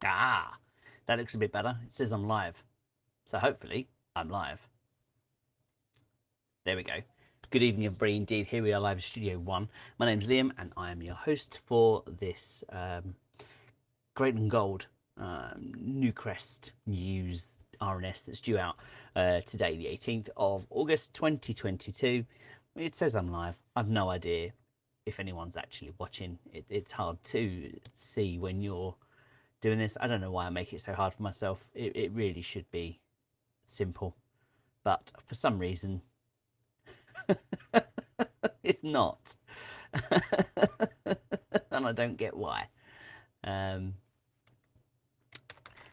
Ah, that looks a bit better. It says I'm live. So hopefully I'm live. There we go. Good evening, everybody. Indeed, here we are live in Studio One. My name's Liam, and I am your host for this Great and Gold Newcrest News RNS that's due out today, the 18th of August 2022. It says I'm live. I've no idea if anyone's actually watching. It's hard to see when you're doing this. I don't know why I make it so hard for myself. It really should be simple, but for some reason it's not. And I don't get why.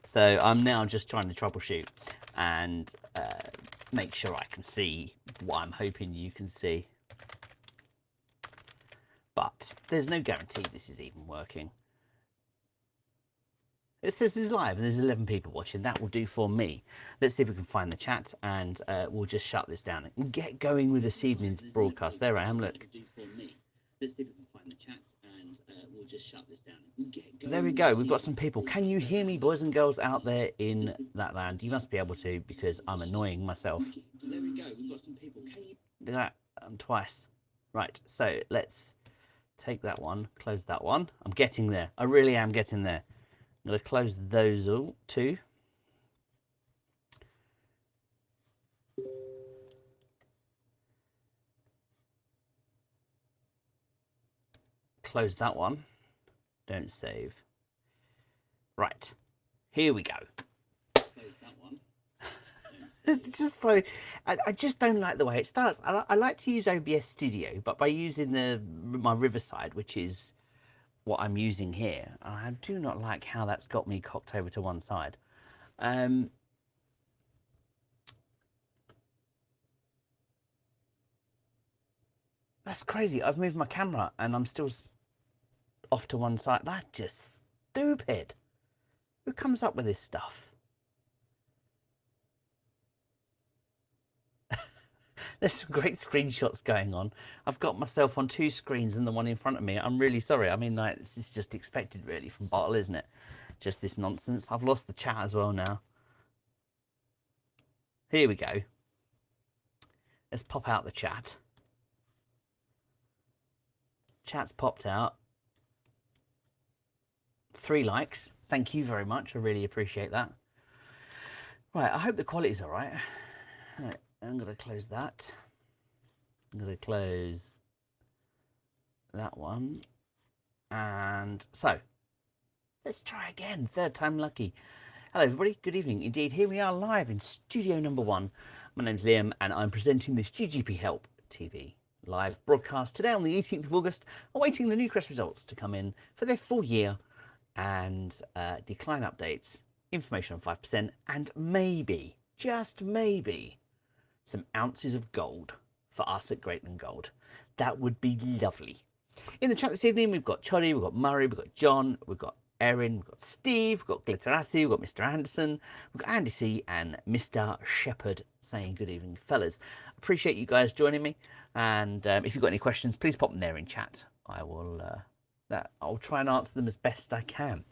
So I'm now just trying to troubleshoot and make sure I can see what I'm hoping you can see, but there's no guarantee this is even working. It says this is live and there's 11 people watching. That will do for me. Let's see if we can find the chat, and we'll just shut this down and get going with this evening's broadcast. There I am, look. Let's see if we can find the chat, and we'll just shut this down and get going. There we go. We've got some people. Can you hear me, boys and girls out there in that land? You must be able to, because I'm annoying myself. There we go. We've got some people. Can you do that twice? Right. So let's take that one, close that one. I'm getting there. I really am getting there. I'm going to close those all too. Close that one. Don't save. Right. Here we go. Close that one. It's just so I just don't like the way it starts. I like to use OBS Studio, but by using my Riverside, which is what I'm using here, I do not like how that's got me cocked over to one side. That's crazy. I've moved my camera and I'm still off to one side. That's just stupid. Who comes up with this stuff? There's some great screenshots going on. I've got myself on two screens and the one in front of me. I'm really sorry. I mean, like, this is just expected, really, from Bottle, isn't it? Just this nonsense. I've lost the chat as well now. Here we go. Let's pop out the chat. Chat's popped out. 3 likes. Thank you very much. I really appreciate that. Right, I hope the quality's all right. Right, I'm going to close that. I'm going to close that one. And so, let's try again. 3rd time lucky. Hello, everybody. Good evening. Indeed, here we are live in studio number 1. My name's Liam, and I'm presenting this GGPHelp TV live broadcast today on the 18th of August, awaiting the Newcrest results to come in for their full year and decline updates, information on 5%, and maybe, just maybe, some ounces of gold for us at Great and Gold. That would be lovely. In the chat this evening, we've got Choddy, we've got Murray, we've got John, we've got Erin, we've got Steve, we've got Glitterati, we've got Mr. Anderson, we've got Andy C, and Mr. Shepherd saying good evening, fellas. Appreciate you guys joining me. And if you've got any questions, please pop them there in chat. I'll try and answer them as best I can.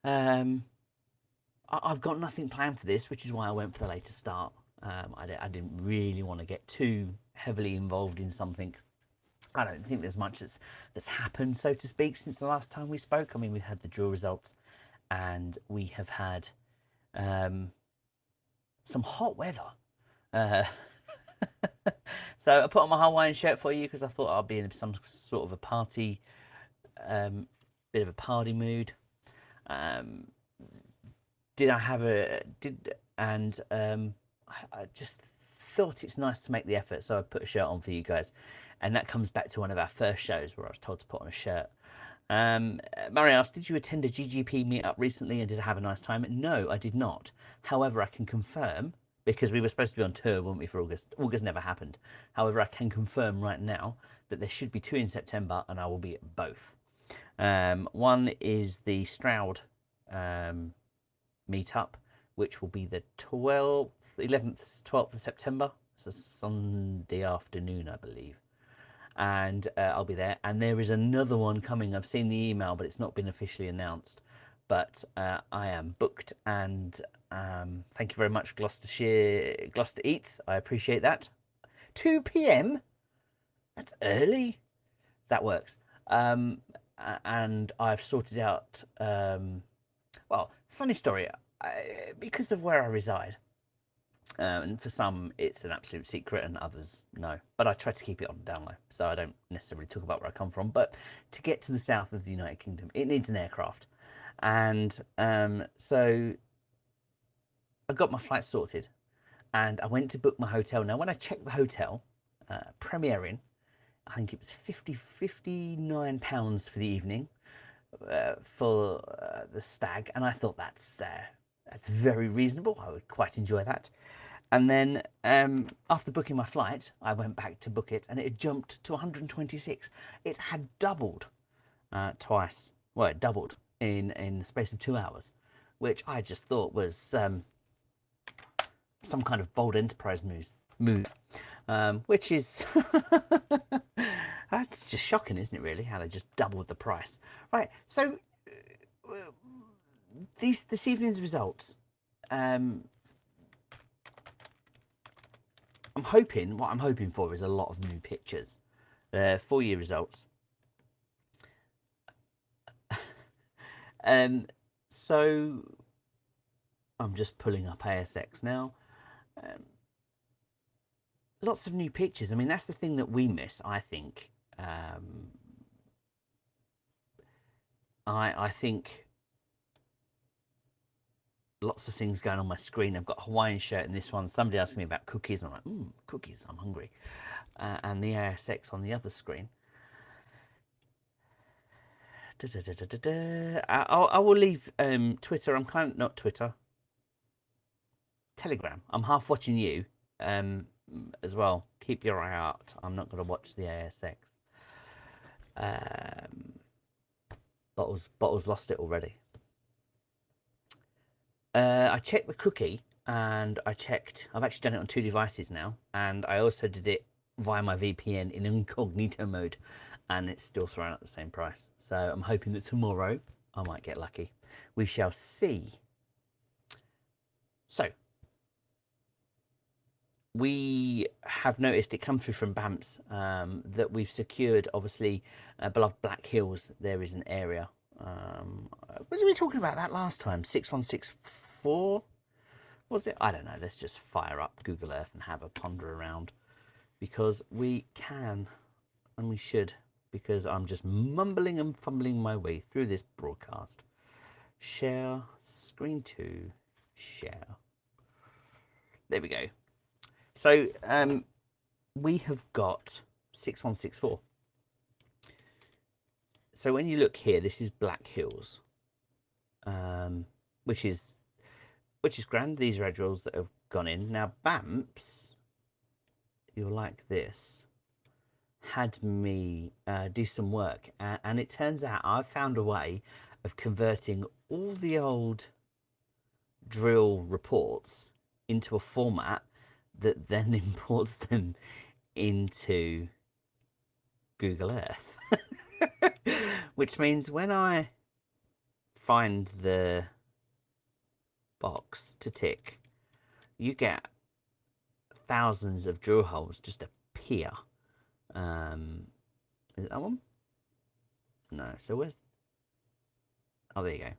I've got nothing planned for this, which is why I went for the later start. I didn't really want to get too heavily involved in something. I don't think there's much that's happened, so to speak, since the last time we spoke. I mean, we've had the drill results, and we have had some hot weather. So I put on my Hawaiian shirt for you because I thought I'd be in some sort of a party, bit of a party mood. I just thought it's nice to make the effort, so I put a shirt on for you guys. And that comes back to one of our first shows where I was told to put on a shirt. Mary asked, did you attend a GGP meetup recently and did I have a nice time? No, I did not. However, I can confirm, because we were supposed to be on tour, weren't we, for August? August never happened. However, I can confirm right now that there should be 2 in September and I will be at both. One is the Stroud meetup, which will be the 11th, 12th of September. It's a Sunday afternoon, I believe. And I'll be there. And there is another one coming. I've seen the email, but it's not been officially announced. but I am booked, and thank you very much, Gloucester Eats. I appreciate that. 2 p.m. That's early. That works. And I've sorted out. Well, funny story. Because of where I reside, and for some it's an absolute secret, and others no. But I try to keep it on the down low, so I don't necessarily talk about where I come from. But to get to the south of the United Kingdom, it needs an aircraft, and so I got my flight sorted, and I went to book my hotel. Now, when I checked the hotel, Premier Inn, I think it was £59 for the evening for the stag, and I thought that's very reasonable. I would quite enjoy that. And then after booking my flight, I went back to book it, and it had jumped to 126. It had doubled twice. Well, it doubled in the space of 2 hours, which I just thought was some kind of bold enterprise move, which is that's just shocking, isn't it? Really, how they just doubled the price. Right. So this evening's results. What I'm hoping for is a lot of new pictures. 4-year results. So I'm just pulling up ASX now. Lots of new pictures. I mean, that's the thing that we miss, I think. I think lots of things going on my screen. I've got a Hawaiian shirt in this one. Somebody asked me about cookies, and I'm like, cookies, I'm hungry. And the ASX on the other screen. I will leave Twitter. I'm kind of not Twitter. Telegram. I'm half watching you as well. Keep your eye out. I'm not going to watch the ASX. Bottles lost it already. I checked the cookie, and I've actually done it on 2 devices now, and I also did it via my VPN in incognito mode, and it's still throwing up the same price. So I'm hoping that tomorrow I might get lucky. We shall see. So we have noticed it come through from BAMS that we've secured, obviously, below Black Hills. There is an area. Was we talking about that last time? 6164? Was it? I don't know. Let's just fire up Google Earth and have a ponder around, because we can and we should, because I'm just mumbling and fumbling my way through this broadcast. Share, screen 2, share. There we go. So we have got 6164. So when you look here, this is Black Hills, which is grand. These are edge rolls that have gone in. Now BAMPS, you'll like this, had me do some work, and it turns out I've found a way of converting all the old drill reports into a format that then imports them into Google Earth. Which means when I find the box to tick, you get thousands of drill holes just appear. Is it that one? No. So where's... Oh, there you go.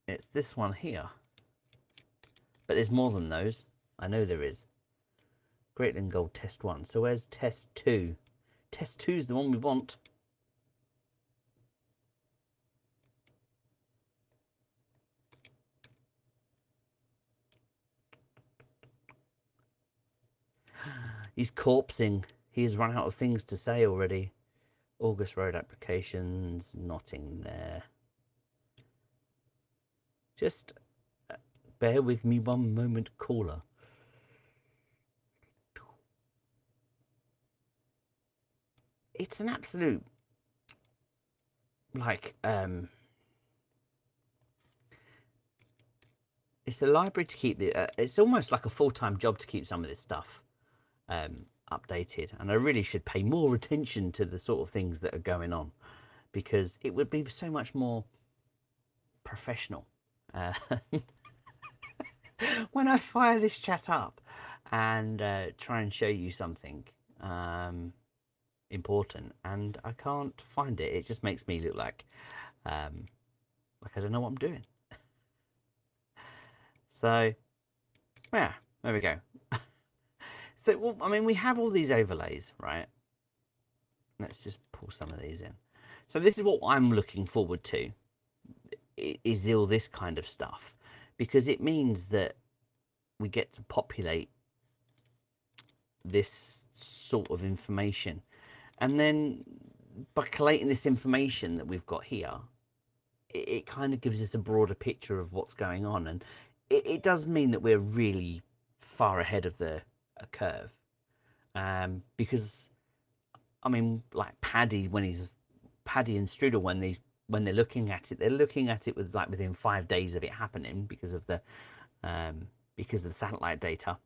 It's this one here. But there's more than those. I know there is. Greatland Gold Test 1. So where's Test 2? Test 2 is the one we want. He's corpsing. He has run out of things to say already. August Road applications, nothing there. Just bear with me one moment, caller. It's an absolute, like, it's a library to keep the, it's almost like a full-time job to keep some of this stuff updated, and I really should pay more attention to the sort of things that are going on, because it would be so much more professional when I fire this chat up and try and show you something important, and I can't find it. It just makes me look like I don't know what I'm doing. So yeah, there we go. So, well, I mean, we have all these overlays, right? Let's just pull some of these in. So this is what I'm looking forward to, is all this kind of stuff, because it means that we get to populate this sort of information. And then by collating this information that we've got here, it kind of gives us a broader picture of what's going on. And it does mean that we're really far ahead of the curve. Because, I mean, like Paddy and Strudel, when they're looking at it, they're looking at it with like within 5 days of it happening because of the satellite data.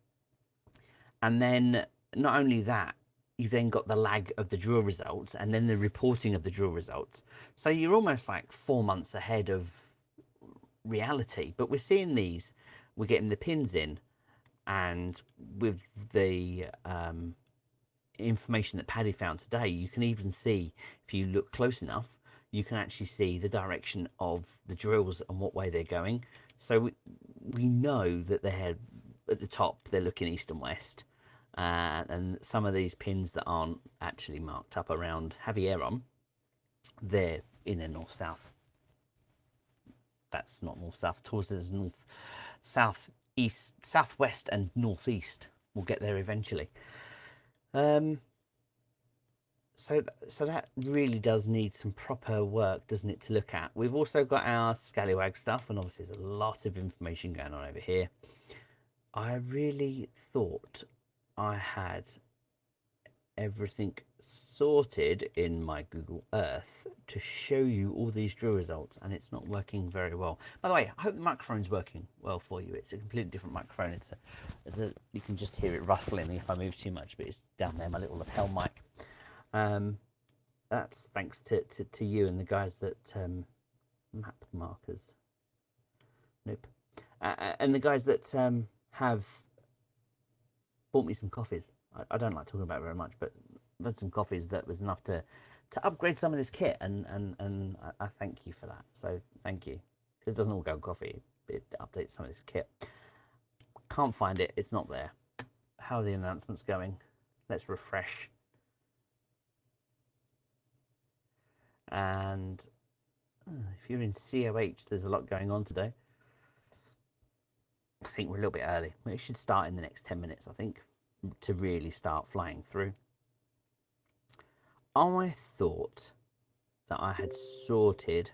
And then not only that, you've then got the lag of the drill results and then the reporting of the drill results. So you're almost like 4 months ahead of reality. But we're seeing these, we're getting the pins in, and with the information that Paddy found today, you can even see, if you look close enough, you can actually see the direction of the drills and what way they're going. So we know that they're at the top, they're looking east and west. And some of these pins that aren't actually marked up around Javieron, they're in the north-south. That's not north-south, towards the north, south-east, southwest and northeast. We'll get there eventually. So that really does need some proper work, doesn't it, to look at. We've also got our scallywag stuff, and obviously there's a lot of information going on over here. I really thought I had everything sorted in my Google Earth to show you all these drill results, and it's not working very well. By the way, I hope the microphone's working well for you. It's a completely different microphone. You can just hear it ruffling if I move too much, but it's down there, my little lapel mic. That's thanks to you and the guys that map markers. Nope. And the guys that have bought me some coffees. I don't like talking about it very much, but I've had some coffees that was enough to upgrade some of this kit, and I thank you for that. So thank you, because it doesn't all go on coffee. It updates some of this kit. Can't find it. It's not there. How are the announcements going? Let's refresh. And if you're in COH, there's a lot going on today. I think we're a little bit early. It should start in the next 10 minutes, I think, to really start flying through. I thought that I had sorted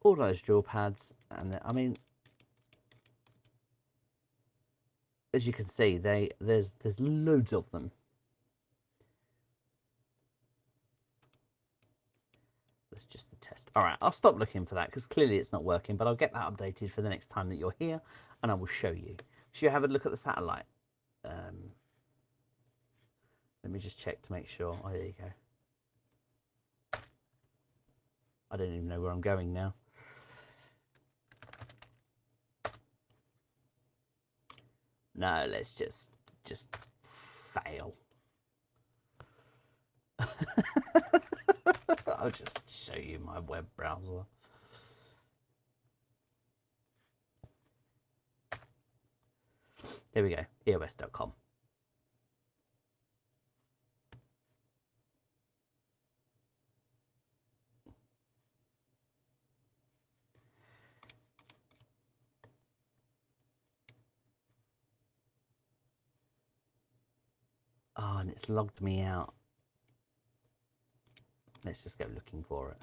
all those drill pads, and I mean, as you can see, there's loads of them. That's just the test. All right, I'll stop looking for that because clearly it's not working, but I'll get that updated for the next time that you're here, and I will show you. Should you have a look at the satellite? Let me just check to make sure. Oh, there you go. I don't even know where I'm going now. No, let's just fail. I'll just show you my web browser. There we go, eos.com. Oh, and it's logged me out. Let's just go looking for it.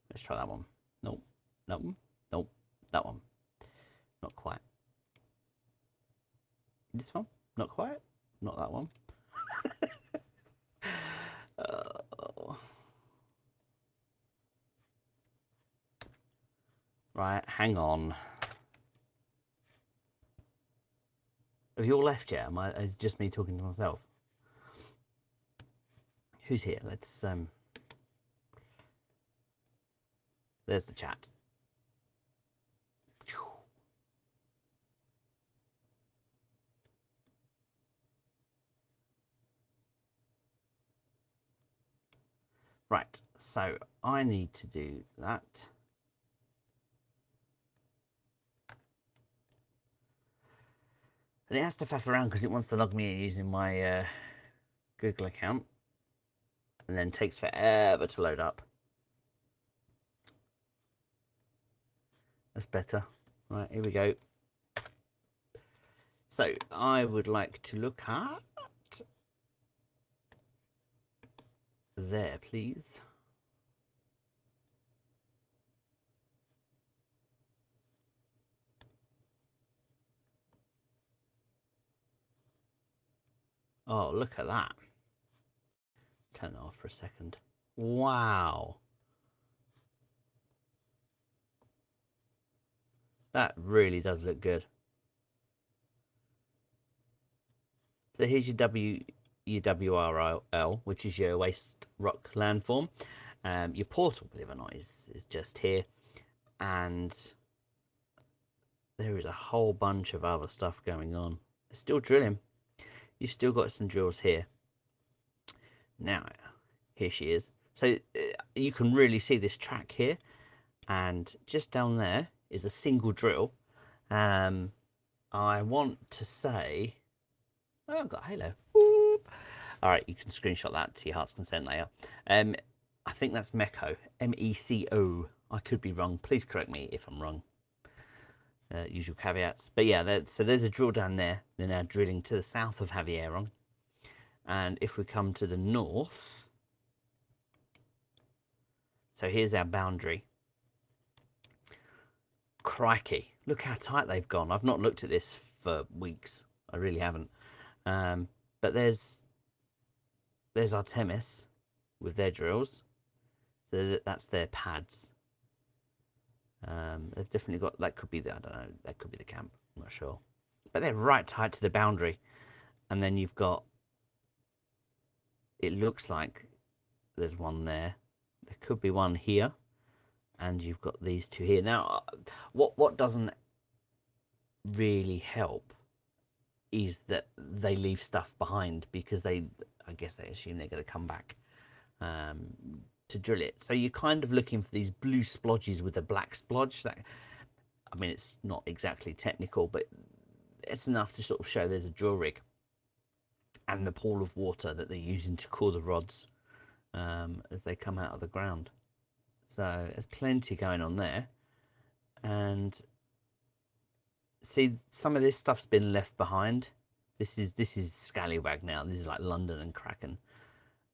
Let's try that one. Nope. Nope. Nope. That one. Not quite. This one? Not quite. Not that one. Oh. Right, hang on. Have you all left yet? Am I just me talking to myself? Who's here? Let's there's the chat. Right, so I need to do that. And it has to faff around because it wants to log me in using my Google account. And then takes forever to load up. That's better. Right, here we go. So I would like to look at there, please. Oh, look at that. Turn it off for a second. Wow. That really does look good. So here's your WRL, which is your waste rock landform. Your portal, believe it or not, is just here. And there is a whole bunch of other stuff going on. It's still drilling. You've still got some drills here. Now, here she is. So you can really see this track here. And just down there is a single drill. I want to say... Oh, I've got Halo. Whoop. All right, you can screenshot that to your heart's consent later. I think that's Meco, M-E-C-O. I could be wrong. Please correct me if I'm wrong. Usual caveats. But yeah, so there's a drill down there. They're now drilling to the south of Javieron. And if we come to the north, so here's our boundary. Crikey, look how tight they've gone. I've not looked at this for weeks. I really haven't. But there's Artemis with their drills. So that's their pads. They've definitely got, that could be the, I don't know, that could be the camp. I'm not sure. But they're right tight to the boundary. And then you've got, it looks like there's one there. There could be one here. And you've got these two here. Now, what doesn't really help is that they leave stuff behind because I guess they assume they're going to come back to drill it. So you're kind of looking for these blue splodges with a black splodge. That, I mean, it's not exactly technical, but it's enough to sort of show there's a drill rig and the pool of water that they're using to cool the rods as they come out of the ground. So there's plenty going on there. And see, some of this stuff's been left behind. This is Scallywag now. This is like London and Kraken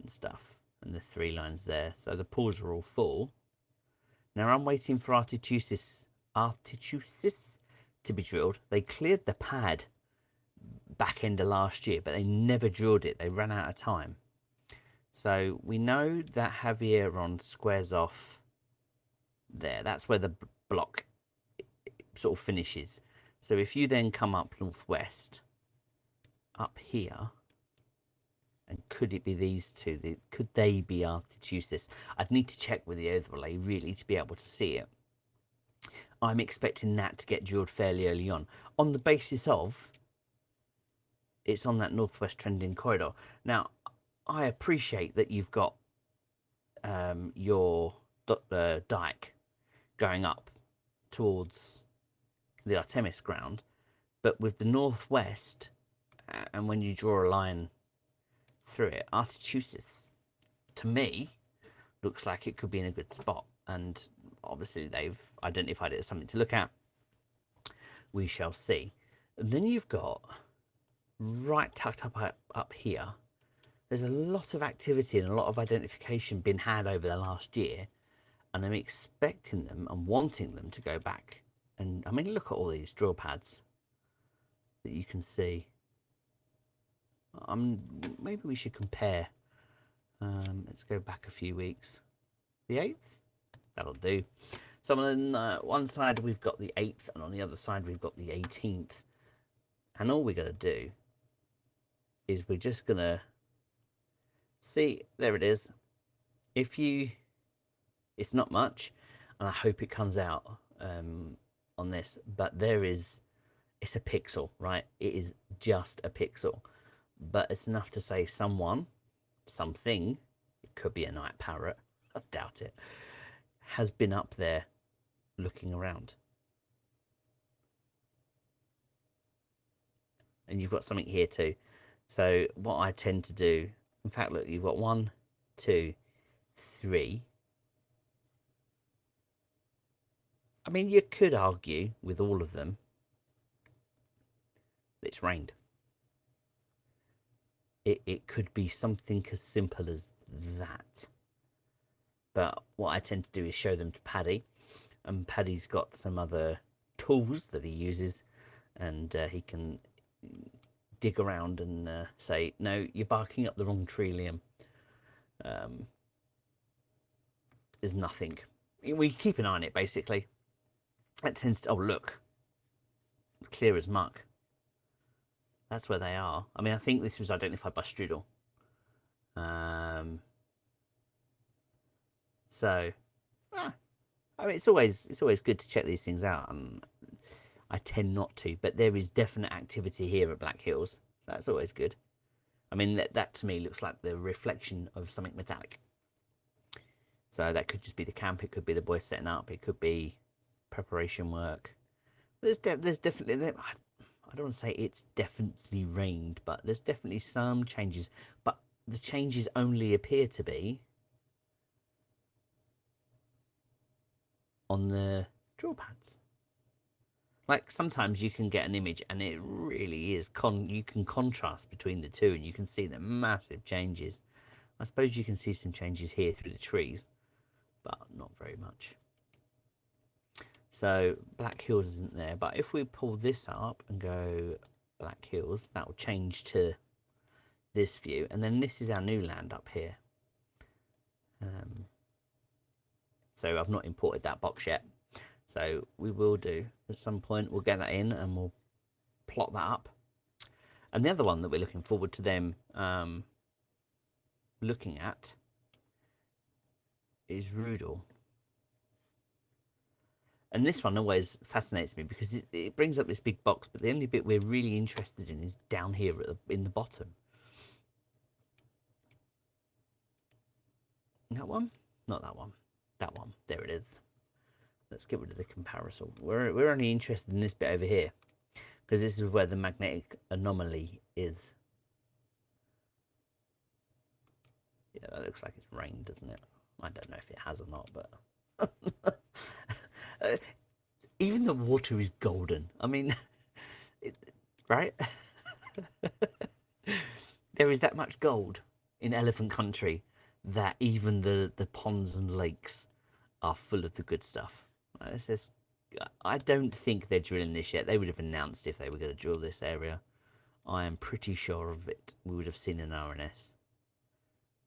and stuff. And the 3 lines there. So the pools are all full. Now I'm waiting for Artichusis to be drilled. They cleared the pad back end of last year, but they never drilled it. They ran out of time. So we know that Javieron squares off there. That's where the block sort of finishes. So if you then come up northwest, up here, and could it be these two? Could they be Artichusis? I'd need to check with the overlay really to be able to see it. I'm expecting that to get drilled fairly early on the basis of it's on that northwest trending corridor. Now, I appreciate that you've got your dike going up towards the Artemis ground, but with the northwest, and when you draw a line through it, Artichusis, to me, looks like it could be in a good spot. And obviously they've identified it as something to look at. We shall see. And then you've got right tucked up here, there's a lot of activity and a lot of identification been had over the last year, and I'm expecting them and wanting them to go back And I mean, look at all these drill pads that you can see. Maybe we should compare. Let's go back a few weeks. The 8th? That'll do. So on one side we've got the 8th, and on the other side we've got the 18th. And all we're going to do is we're just going to see, there it is. It's not much, and I hope it comes out on this, but it's a pixel, right? It is just a pixel, but it's enough to say something, it could be a night parrot, I doubt it, has been up there looking around. And you've got something here too. So what I tend to do, in fact, look, you've got 1, 2, 3. I mean, you could argue with all of them that it's rained. It could be something as simple as that. But what I tend to do is show them to Paddy, and Paddy's got some other tools that he uses, and he can dig around and say, no, you're barking up the wrong tree, Liam. There's nothing. We keep an eye on it, basically. That tends to, oh, look, clear as muck. That's where they are. I mean, I think this was identified by Strudel. So, I mean, it's always good to check these things out, and I tend not to, but there is definite activity here at Black Hills. That's always good. I mean, that to me looks like the reflection of something metallic. So that could just be the camp. It could be the boys setting up. It could be preparation work. There's definitely, I don't want to say it's definitely rained, but there's definitely some changes. But the changes only appear to be on the drill pads. Like sometimes you can get an image and it really is you can contrast between the two, and you can see the massive changes. I suppose you can see some changes here through the trees, but not very much. So Black Hills isn't there, but if we pull this up and go Black Hills, that will change to this view, and then this is our new land up here. So I've not imported that box yet, so we will do at some point. We'll get that in and we'll plot that up. And the other one that we're looking forward to them looking at is Rudel. And this one always fascinates me because it brings up this big box, but the only bit we're really interested in is down here in the bottom. That one? Not that one. That one. There it is. Let's get rid of the comparison. We're only interested in this bit over here, because this is where the magnetic anomaly is. Yeah, that looks like it's rained, doesn't it? I don't know if it has or not, but even the water is golden. I mean, right? There is that much gold in Elephant Country that even the ponds and lakes are full of the good stuff. I don't think they're drilling this yet. They would have announced if they were going to drill this area. I am pretty sure of it. We would have seen an RNS.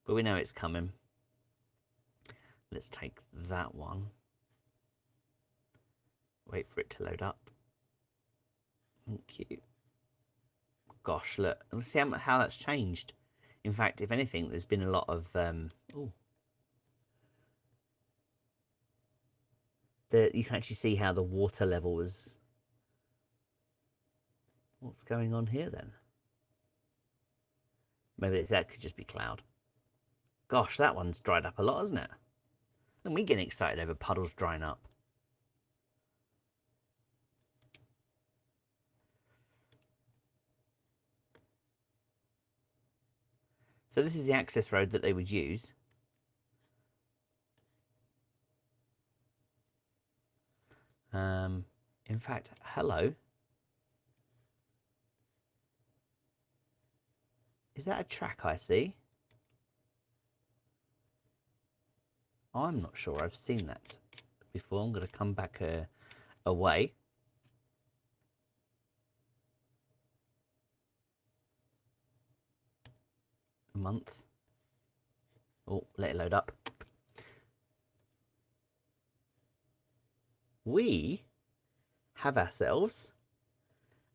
But we know it's coming. Let's take that one. Wait for it to load up. Thank you. Gosh, look. Let's see how that's changed. In fact, if anything, there's been a lot of... you can actually see how the water level was... What's going on here, then? Maybe that could just be cloud. Gosh, that one's dried up a lot, hasn't it? And we're getting excited over puddles drying up. So this is the access road that they would use. In fact, hello. Is that a track I see? I'm not sure I've seen that before. I'm going to come back away. a month. Oh, let it load up. We have ourselves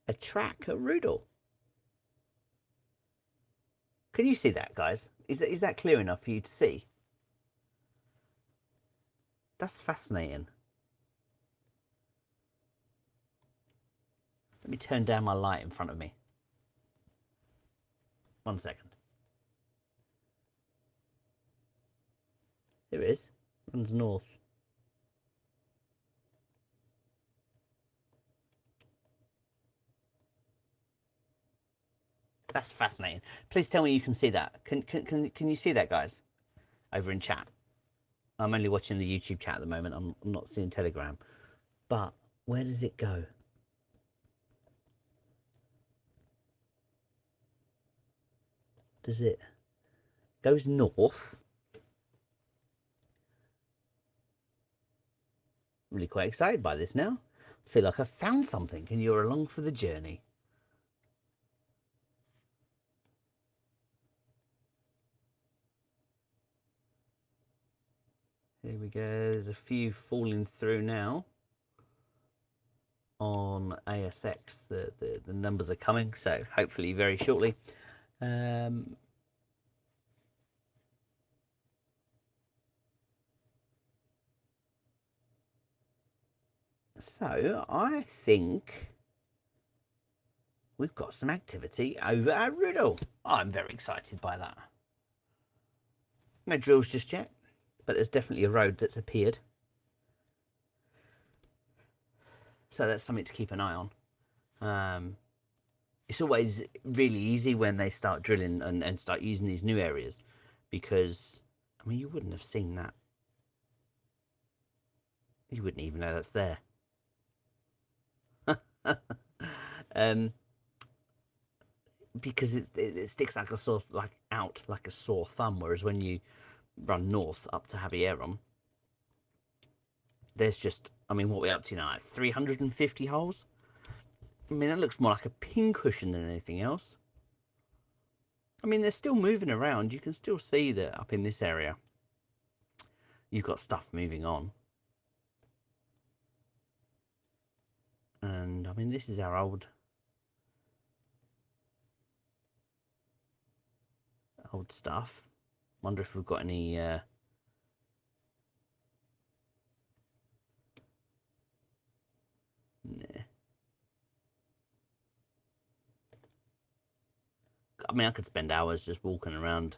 a track at Rudall. Can you see that, guys? Is that clear enough for you to see? That's fascinating. Let me turn down my light in front of me. 1 second. Here it is. Runs north. That's fascinating. Please tell me you can see that. Can you see that, guys? Over in chat. I'm only watching the YouTube chat at the moment. I'm not seeing Telegram. But where does it go? Does it goes north? Really quite excited by this now. I feel like I've found something and you're along for the journey. Here we go. There's a few falling through now on ASX. The numbers are coming, so hopefully very shortly. So I think we've got some activity over at Rudall. I'm very excited by that. No drills just yet, but there's definitely a road that's appeared. So that's something to keep an eye on. It's always really easy when they start drilling and start using these new areas, because, I mean, you wouldn't have seen that. You wouldn't even know that's there. Because it sticks like a sort of out like a sore thumb, whereas when you run north up to Javieron, there's just, I mean, what we're up to now, like 350 holes. I mean, that looks more like a pincushion than anything else. I mean, they're still moving around. You can still see that up in this area you've got stuff moving on. And I mean, this is our old stuff. Wonder if we've got any nah. I mean, I could spend hours just walking around,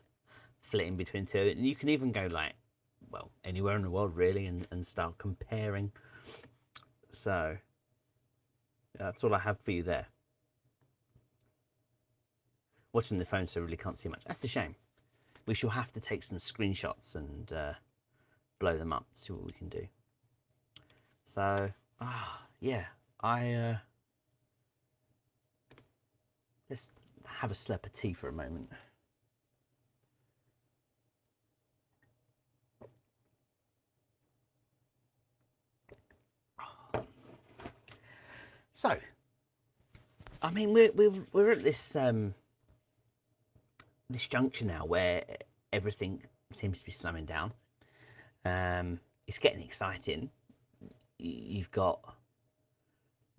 flitting between two, and you can even go like, well, anywhere in the world really, and start comparing. So that's all I have for you there. Watching the phone, so I really can't see much. That's a shame. We shall have to take some screenshots and blow them up, see what we can do. So, yeah, let's have a slurp of tea for a moment. So, I mean, we're at this this juncture now where everything seems to be slamming down. It's getting exciting. You've got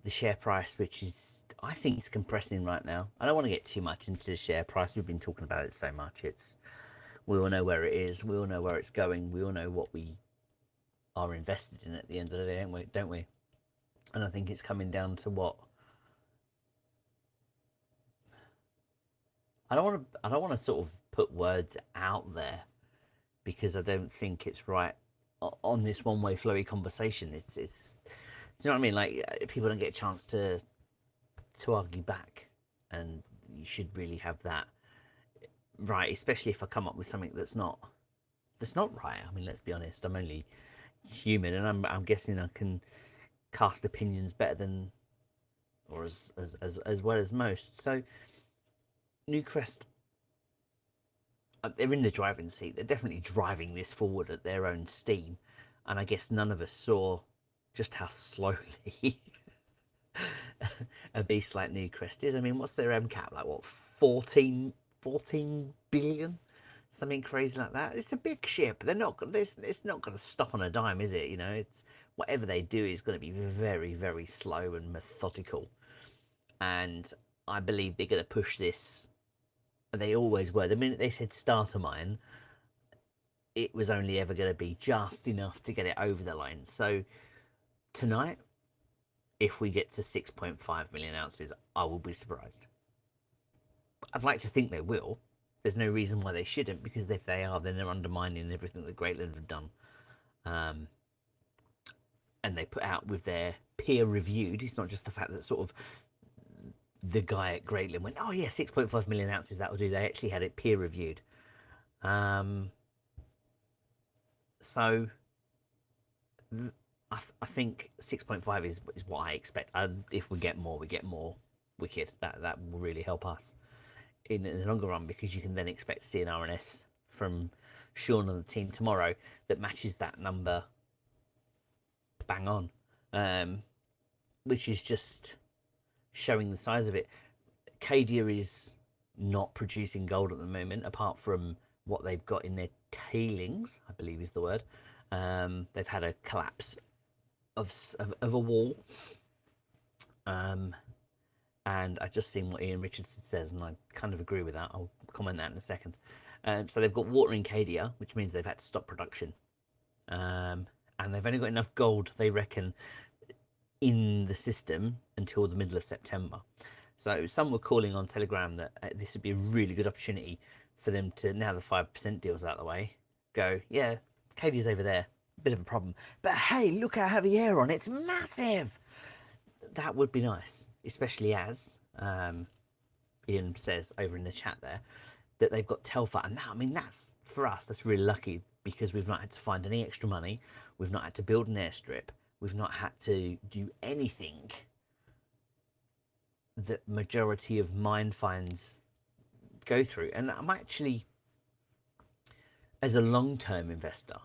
the share price, which is, I think it's compressing right now. I don't want to get too much into the share price. We've been talking about it so much. We all know where it is. We all know where it's going. We all know what we are invested in at the end of the day, don't we? And I think it's coming down to what I don't want to sort of put words out there, because I don't think it's right on this one-way flowy conversation. It's do you know what I mean? Like, people don't get a chance to argue back, and you should really have that right, especially if I come up with something that's not right. I mean, let's be honest, I'm only human, and I'm guessing I can cast opinions better than, or as well as most. So Newcrest, they're in the driving seat. They're definitely driving this forward at their own steam, and I guess none of us saw just how slowly a beast like Newcrest is. I mean, what's their MCAP, like, what, 14 14 billion, something crazy like that. It's a big ship. They're not. It's not going to stop on a dime, is it? You know, it's whatever they do is going to be very, very slow and methodical. And I believe they're going to push this. They always were. The minute they said start a mine, it was only ever going to be just enough to get it over the line. So tonight, if we get to 6.5 million ounces, I will be surprised. I'd like to think they will. There's no reason why they shouldn't, because if they are, then they're undermining everything that Greatland have done. And they put out with their peer-reviewed. It's not just the fact that sort of the guy at Greatland went, oh yeah, 6.5 million ounces, that will do. They actually had it peer-reviewed. So I think 6.5 is what I expect. If we get more, wicked. That will really help us in the longer run, because you can then expect to see an RNS from Sean and the team tomorrow that matches that number bang on, which is just showing the size of it. Cadia is not producing gold at the moment, apart from what they've got in their tailings, I believe is the word. They've had a collapse of a wall, and I've just seen what Ian Richardson says, and I kind of agree with that. I'll comment that in a second. So they've got water in Cadia, which means they've had to stop production, and they've only got enough gold, they reckon, in the system until the middle of September. So some were calling on Telegram that this would be a really good opportunity for them to, now the 5% deal's out of the way, go, yeah, Cadia's over there, bit of a problem, but hey, look how heavy air on, it's massive. That would be nice, especially as Ian says over in the chat there that they've got Telfa, and that, I mean, that's, for us, that's really lucky, because we've not had to find any extra money, we've not had to build an airstrip, we've not had to do anything that majority of mine finds go through. And I'm actually, as a long-term investor,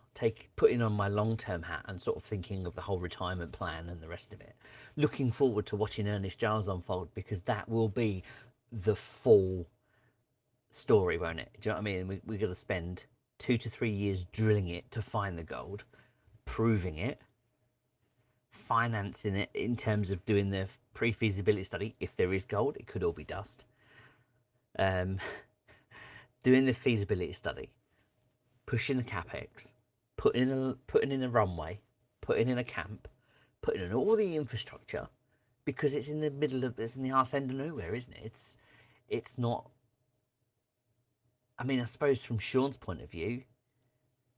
putting on my long-term hat and sort of thinking of the whole retirement plan and the rest of it, looking forward to watching Ernest Giles unfold, because that will be the full story, won't it? Do you know what I mean? We're going to spend 2 to 3 years drilling it to find the gold, proving it, financing it in terms of doing the pre-feasibility study. If there is gold, it could all be dust. Doing the feasibility study, pushing the capex, putting in a runway, putting in a camp, putting in all the infrastructure, because it's in the middle of, it's in the arse end of nowhere, isn't it? It's not. I mean, I suppose from Sean's point of view,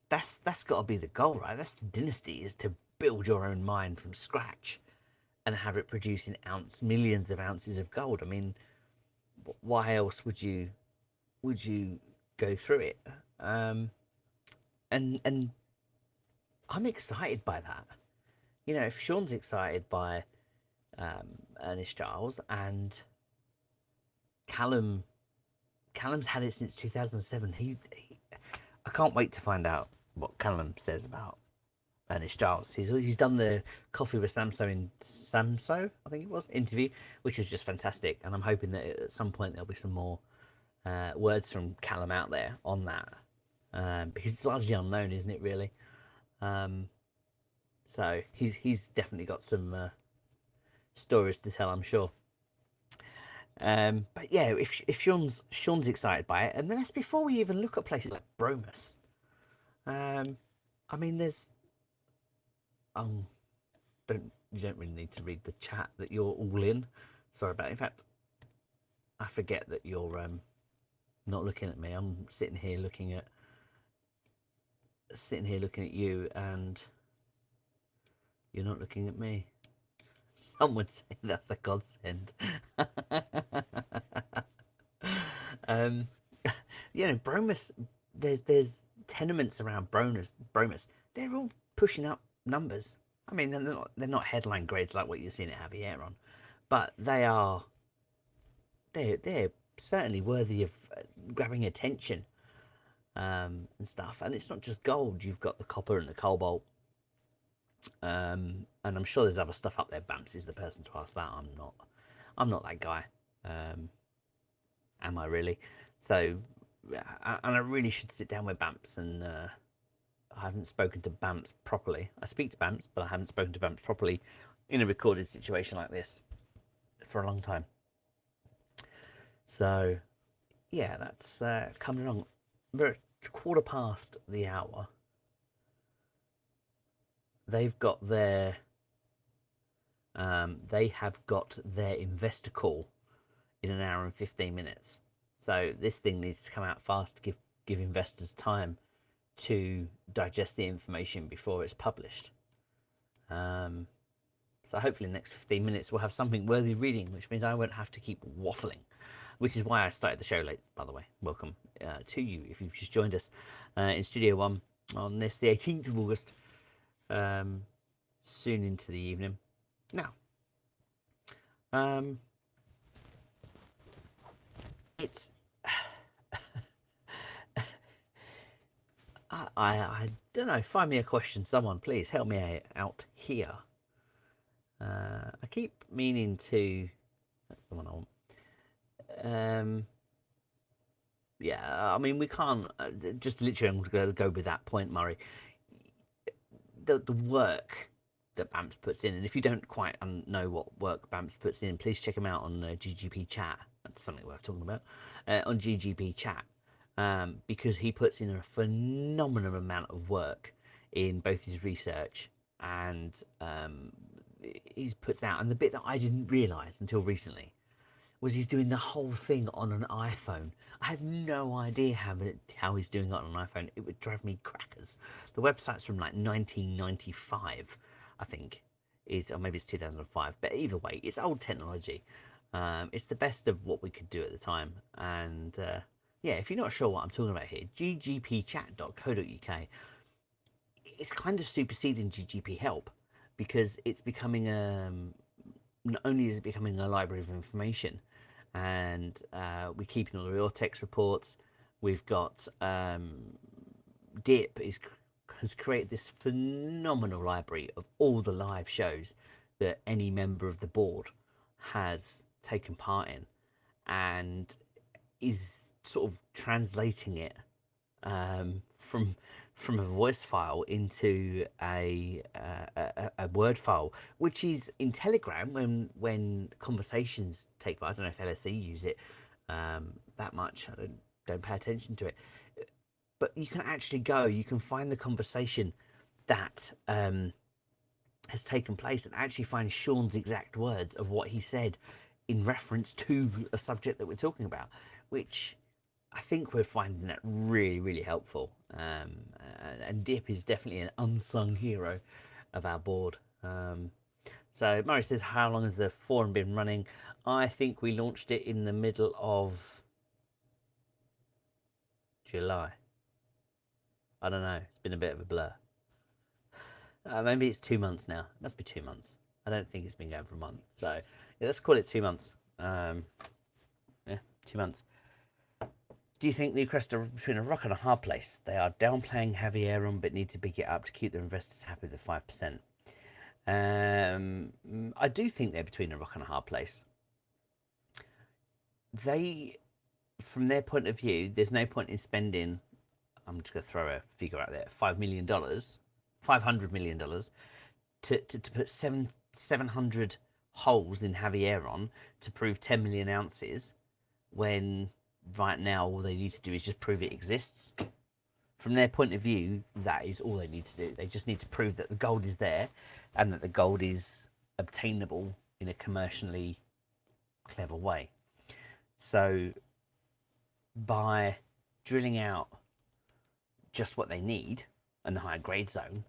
that's got to be the goal, right? That's the dynasty, is to build your own mine from scratch and have it producing millions of ounces of gold. I mean, why else would you go through it? And I'm excited by that. You know, if Sean's excited by Ernest Giles, and Callum's had it since 2007. I can't wait to find out what Callum says about Ernest Giles. He's done the Coffee with Samso, I think it was, interview, which was just fantastic. And I'm hoping that at some point there'll be some more words from Callum out there on that, because it's largely unknown, isn't it, really? So he's definitely got some stories to tell, I'm sure. But yeah, if Sean's excited by it, and then that's before we even look at places like Bromus. I mean, there's you don't really need to read the chat that you're all in. Sorry about it. In fact, I forget that you're not looking at me. I'm sitting here looking at you, and you're not looking at me. Some would say that's a godsend. You know, Bromus, there's tenements around Bromus. They're all pushing up numbers. I mean, they're not headline grades like what you're seeing at Javieron, but they're certainly worthy of grabbing attention, and stuff. And it's not just gold. You've got the copper and the cobalt. And I'm sure there's other stuff up there. Bamps is the person to ask that. I'm not that guy. Am I really? So, and I really should sit down with Bamps, and I haven't spoken to Bamps properly. I speak to Bamps, but I haven't spoken to Bamps properly in a recorded situation like this for a long time. So, yeah, that's coming along. We're at quarter past the hour. They've got their they have got their investor call in an hour and 15 minutes. So this thing needs to come out fast to give investors time to digest the information before it's published. So hopefully in the next 15 minutes we'll have something worthy of reading, which means I won't have to keep waffling, which is why I started the show late, by the way. Welcome to you if you've just joined us in Studio One on this, the 18th of August, soon into the evening. Now, it's I don't know. Find me a question, someone, please help me out here. I keep meaning to. That's the one I want. Yeah, I mean we can't just literally. I'm going to go with that point, Murray. The work that Bamps puts in, and if you don't quite know what work Bamps puts in, please check him out on GGP Chat. That's something worth talking about on GGP Chat, because he puts in a phenomenal amount of work in both his research and he puts out. And the bit that I didn't realise until recently was he's doing the whole thing on an iPhone. I have no idea how he's doing it on an iPhone. It would drive me crackers. The website's from like 1995, I think, or maybe it's 2005. But either way, it's old technology. It's the best of what we could do at the time. And yeah, if you're not sure what I'm talking about here, ggpchat.co.uk. It's kind of superseding GGPHelp because it's becoming not only is it becoming a library of information, and we're keeping all the real text reports. We've got Dip has created this phenomenal library of all the live shows that any member of the board has taken part in, and is sort of translating it from a voice file into a word file, which is in Telegram when conversations take place. I don't know if LSE use it that much. I don't pay attention to it, but you can actually you can find the conversation that has taken place and actually find Sean's exact words of what he said in reference to a subject that we're talking about, which I think we're finding that really, really helpful. And Dip is definitely an unsung hero of our board. So Murray says, how long has the forum been running? I think we launched it in the middle of July. I don't know. It's been a bit of a blur. Maybe it's 2 months now. It must be 2 months. I don't think it's been going for a month. So yeah, let's call it 2 months. Yeah, 2 months. Do you think Newcrest are between a rock and a hard place? They are downplaying Javieron, but need to big it up to keep their investors happy with the 5%. I do think they're between a rock and a hard place. From their point of view, there's no point in spending, I'm just going to throw a figure out there, $5 million, $500 million to put 700 holes in Javieron to prove 10 million ounces when right now all they need to do is just prove it exists. From their point of view, that is all they need to do. They just need to prove that the gold is there and that the gold is obtainable in a commercially clever way. So by drilling out just what they need and the higher grade zone,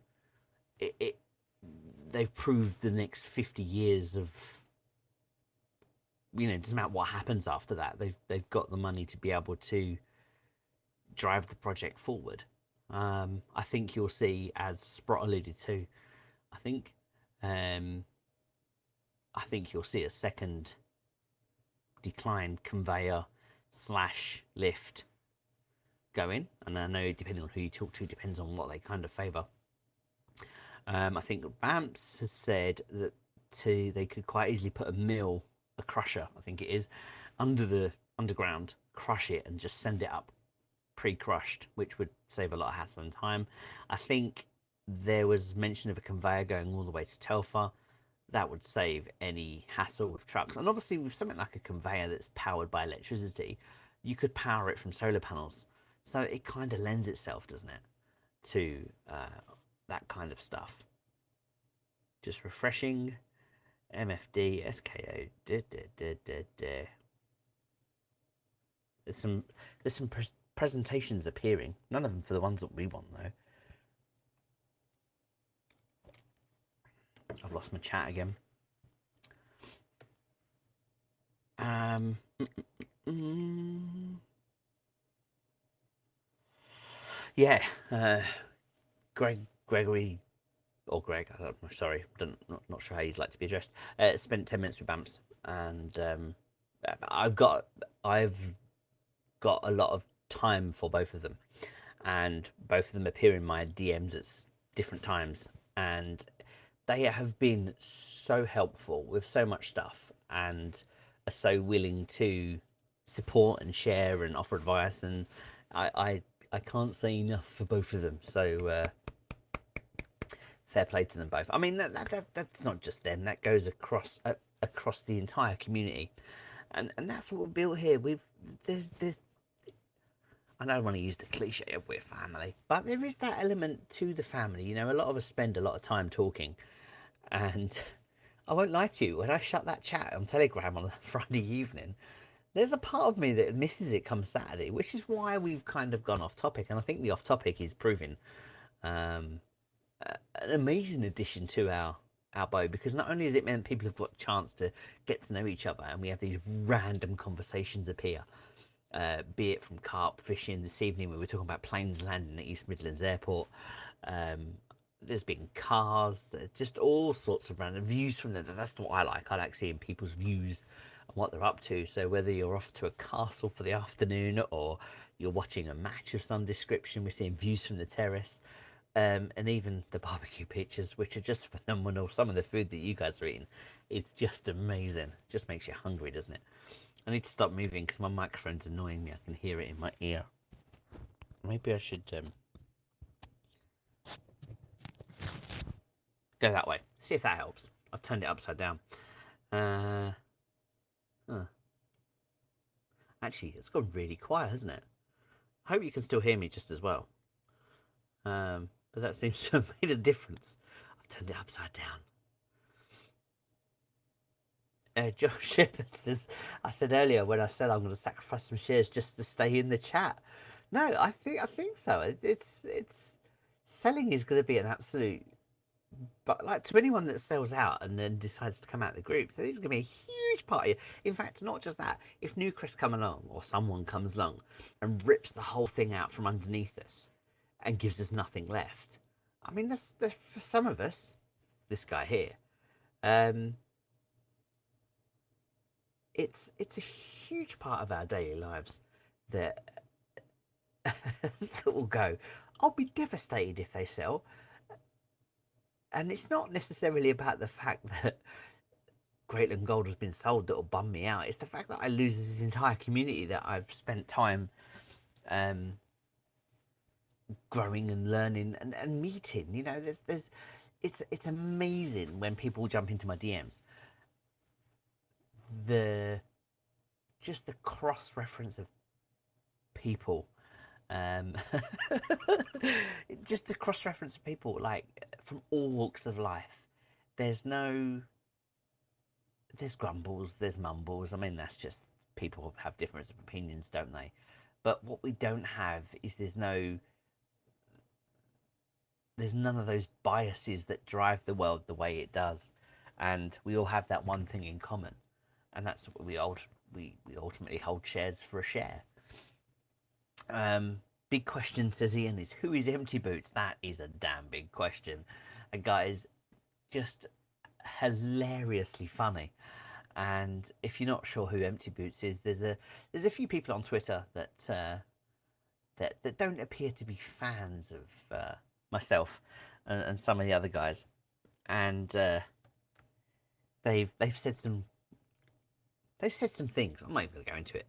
they've proved the next 50 years of, it doesn't matter what happens after that. They've got the money to be able to drive the project forward. I think you'll see, as Sprott alluded to, I think you'll see a second decline conveyor / lift going. And I know depending on who you talk to, depends on what they kind of favour. I think Bamps has said that they could quite easily put a crusher, I think it is, under the underground crush it and just send it up pre-crushed, which would save a lot of hassle and time. I think there was mention of a conveyor going all the way to Telfer. That would save any hassle with trucks. And obviously with something like a conveyor that's powered by electricity, you could power it from solar panels. So it kind of lends itself, doesn't it, to that kind of stuff. Just refreshing. MFD, SKO. There's some presentations appearing. None of them for the ones that we want, though. I've lost my chat again. Yeah, Gregory, or Greg, I'm sorry, not sure how you'd like to be addressed. Spent 10 minutes with Bamps, and I've got a lot of time for both of them, and both of them appear in my DMs at different times, and they have been so helpful with so much stuff, and are so willing to support and share and offer advice, and I can't say enough for both of them. So fair play to them both. I mean, that's not just them. That goes across the entire community, and that's what we've built here. There's I don't want to use the cliche of we're family, but there is that element to the family. You know, a lot of us spend a lot of time talking, and I won't lie to you, when I shut that chat on Telegram on a Friday evening, there's a part of me that misses it come Saturday, which is why we've kind of gone off topic. And I think the off topic is proving an amazing addition to our bow, because not only has it meant people have got a chance to get to know each other, and we have these random conversations appear, be it from carp fishing. This evening we were talking about planes landing at East Midlands Airport. There's been cars, just all sorts of random views from them. That's what I like. I like seeing people's views and what they're up to. So whether you're off to a castle for the afternoon, or you're watching a match of some description, we're seeing views from the terrace, and even the barbecue pictures, which are just phenomenal. Some of the food that you guys are eating, it's just amazing. It just makes you hungry, doesn't it? I need to stop moving because my microphone's annoying me. I can hear it in my ear. Maybe I should go that way. See if that helps. I've turned it upside down. Actually, it's gone really quiet, hasn't it? I hope you can still hear me just as well. But that seems to have made a difference. I've turned it upside down. Josh Shepard says, I said earlier when I said I'm going to sacrifice some shares just to stay in the chat. No, I think so. It's selling is going to be an absolute, but like to anyone that sells out and then decides to come out of the group, so this is going to be a huge part of you. In fact, not just that. If Newcrest come along, or someone comes along and rips the whole thing out from underneath us and gives us nothing left, I mean, that's for some of us, this guy here. It's a huge part of our daily lives that that will go. I'll be devastated if they sell, and it's not necessarily about the fact that Greatland Gold has been sold that will bum me out. It's the fact that I lose this entire community that I've spent time growing and learning and meeting. You know, it's amazing when people jump into my DMs. Just the cross reference of people, just the cross reference of people, like from all walks of life. There's grumbles, there's mumbles. I mean, that's just people have different opinions, don't they? But what we don't have is there's none of those biases that drive the world the way it does, and we all have that one thing in common, and that's what we ultimately hold shares for a share. Big question, says Ian, is who is Empty Boots? That is a damn big question. And guys, just hilariously funny. And if you're not sure who Empty Boots is, there's a few people on Twitter that don't appear to be fans of myself and some of the other guys, and they've said some things. I'm not even going to go into it.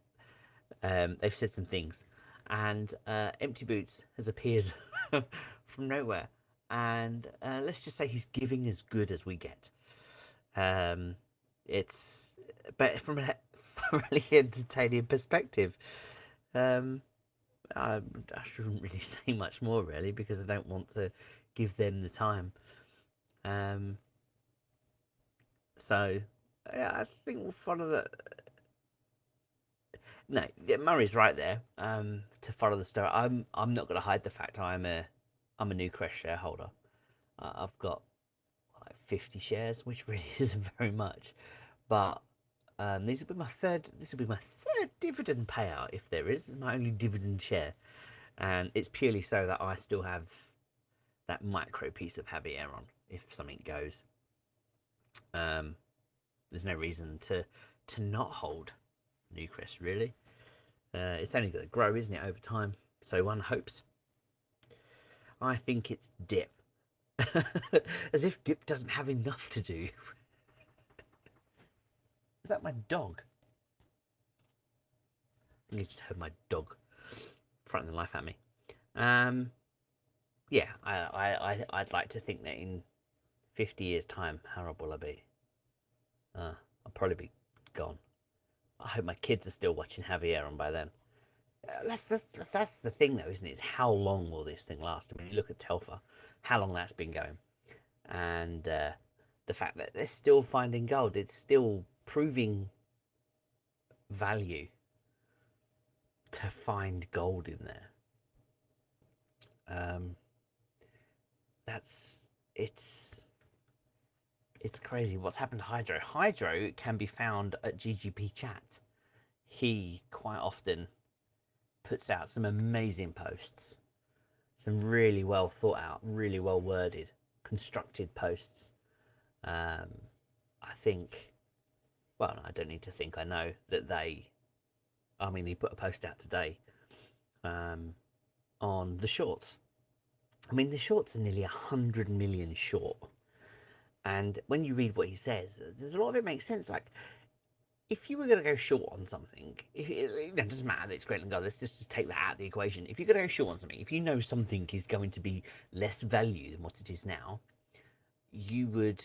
They've said some things, and Empty Boots has appeared from nowhere, and let's just say he's giving as good as we get. Um, it's but from a thoroughly entertaining perspective. Um, I shouldn't really say much more really because I don't want to give them the time. Um, so yeah, I think we'll follow the. No, yeah, Murray's right there. To follow the story, I'm not going to hide the fact I'm a Newcrest shareholder. I've got like 50 shares, which really isn't very much, but these will be my third. This will be my third dividend payout if there is my only dividend share, and it's purely so that I still have that micro piece of Javier on if something goes. Um, there's no reason to not hold Newcrest really. It's only going to grow, isn't it, over time? So one hopes. I think it's dip. As if dip doesn't have enough to do. Is that my dog? I think you just heard my dog frightening the life at me. Yeah, I'd like to think that in 50 years' time, how old will I be? I'll probably be gone. I hope my kids are still watching Javier on by then. That's the thing, though, isn't it? Is how long will this thing last? I mean, you look at Telfer, how long that's been going, and the fact that they're still finding gold, it's still proving value to find gold in there. That's it's crazy what's happened to Hydro. Hydro can be found at GGP Chat. He quite often puts out some amazing posts, some really well thought out, really well worded, constructed posts. I think, well, I don't need to think, I know that I mean, he put a post out today on the shorts. I mean, the shorts are nearly 100 million short. And when you read what he says, there's a lot of it makes sense. Like, if you were going to go short on something, it doesn't matter that it's great and gold. Let's just take that out of the equation. If you're going to go short on something, if you know something is going to be less value than what it is now, you would,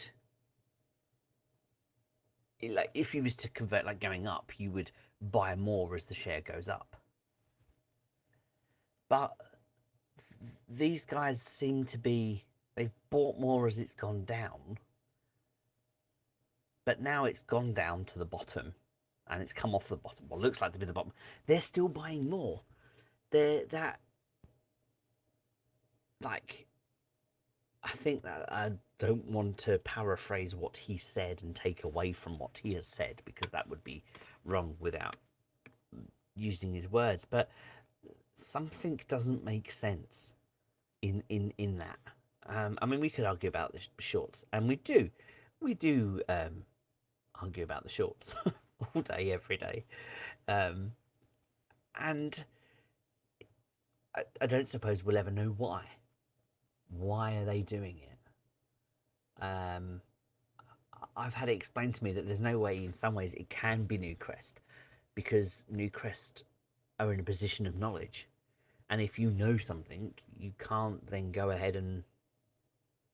like, if you was to convert like going up, you would buy more as the share goes up. But these guys seem to be, they've bought more as it's gone down, but now it's gone down to the bottom and it's come off the bottom. Well, looks like to be the bottom. They're still buying more. They're that, like, I think that I don't want to paraphrase what he said and take away from what he has said because that would be wrong without using his words. But something doesn't make sense in that. I mean, we could argue about the shorts, and we do argue about the shorts all day, every day, and I don't suppose we'll ever know why. Why are they doing it? I've had it explained to me that there's no way, in some ways, it can be Newcrest because Newcrest are in a position of knowledge, and if you know something, you can't then go ahead and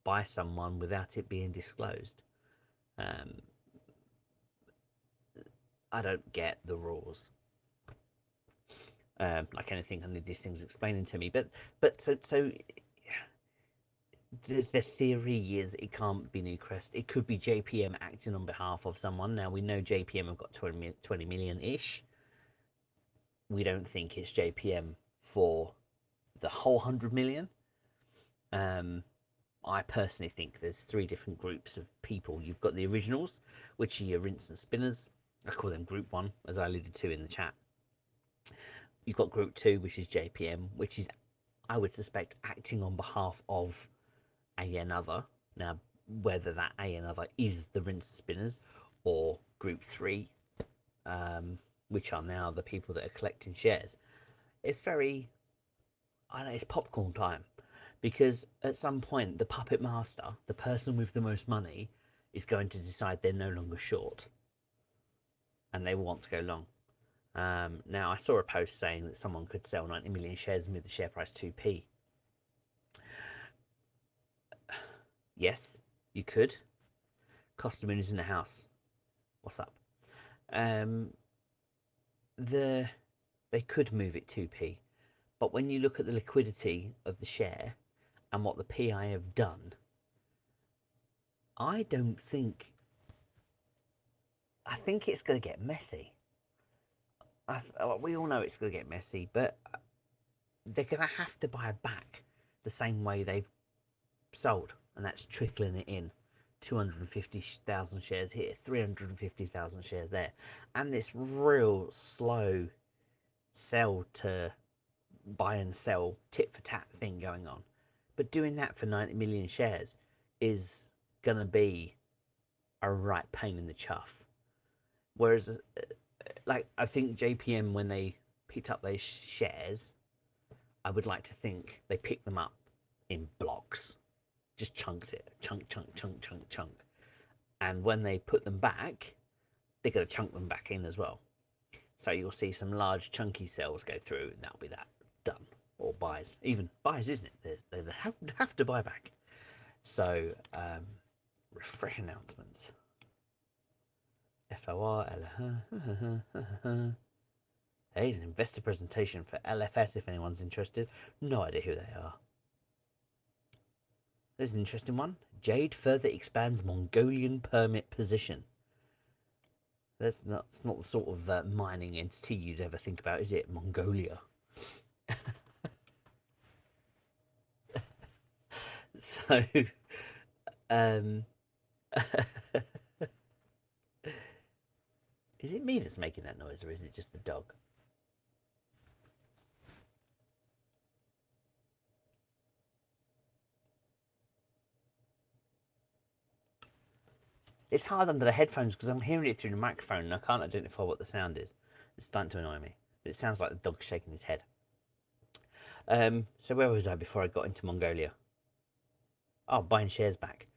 buy someone without it being disclosed. I don't get the rules. Like anything, I need these things explaining to me. But so the theory is it can't be Newcrest. It could be JPM acting on behalf of someone. Now we know JPM have got 20 million ish. We don't think it's JPM for the whole 100 million. I personally think there's three different groups of people. You've got the originals, which are your rinse and spinners. I call them group one, as I alluded to in the chat. You've got group two, which is JPM, which is, I would suspect, acting on behalf of another. Now, whether that another is the rinse and spinners or group three, which are now the people that are collecting shares, it's very, I know, it's popcorn time. Because at some point, the puppet master, the person with the most money, is going to decide they're no longer short. And they want to go long. Now, I saw a post saying that someone could sell 90 million shares and move the share price 2p. Yes, you could. Cost of millions in the house. What's up? They could move it 2p, but when you look at the liquidity of the share and what the PI have done, I think it's going to get messy. We all know it's going to get messy, but they're going to have to buy back the same way they've sold, and that's trickling it in. 250,000 shares here, 350,000 shares there, and this real slow sell to buy and sell tit for tat thing going on. But doing that for 90 million shares is going to be a right pain in the chuff. Whereas, like, I think JPM, when they picked up those shares, I would like to think they picked them up in blocks, just chunked it, chunk. And when they put them back, they're going to chunk them back in as well. So you'll see some large chunky sells go through, and that'll be that done. Or buys, even buys, isn't it? They have to buy back. So refresh announcements. FOR. Here's an investor presentation for LFS if anyone's interested. No idea who they are. There's an interesting one. Jade further expands Mongolian permit position. It's not the sort of mining entity you'd ever think about, is it? Mongolia. So, is it me that's making that noise, or is it just the dog? It's hard under the headphones because I'm hearing it through the microphone and I can't identify what the sound is. It's starting to annoy me. But it sounds like the dog's shaking his head. So where was I before I got into Mongolia? Oh, buying shares back.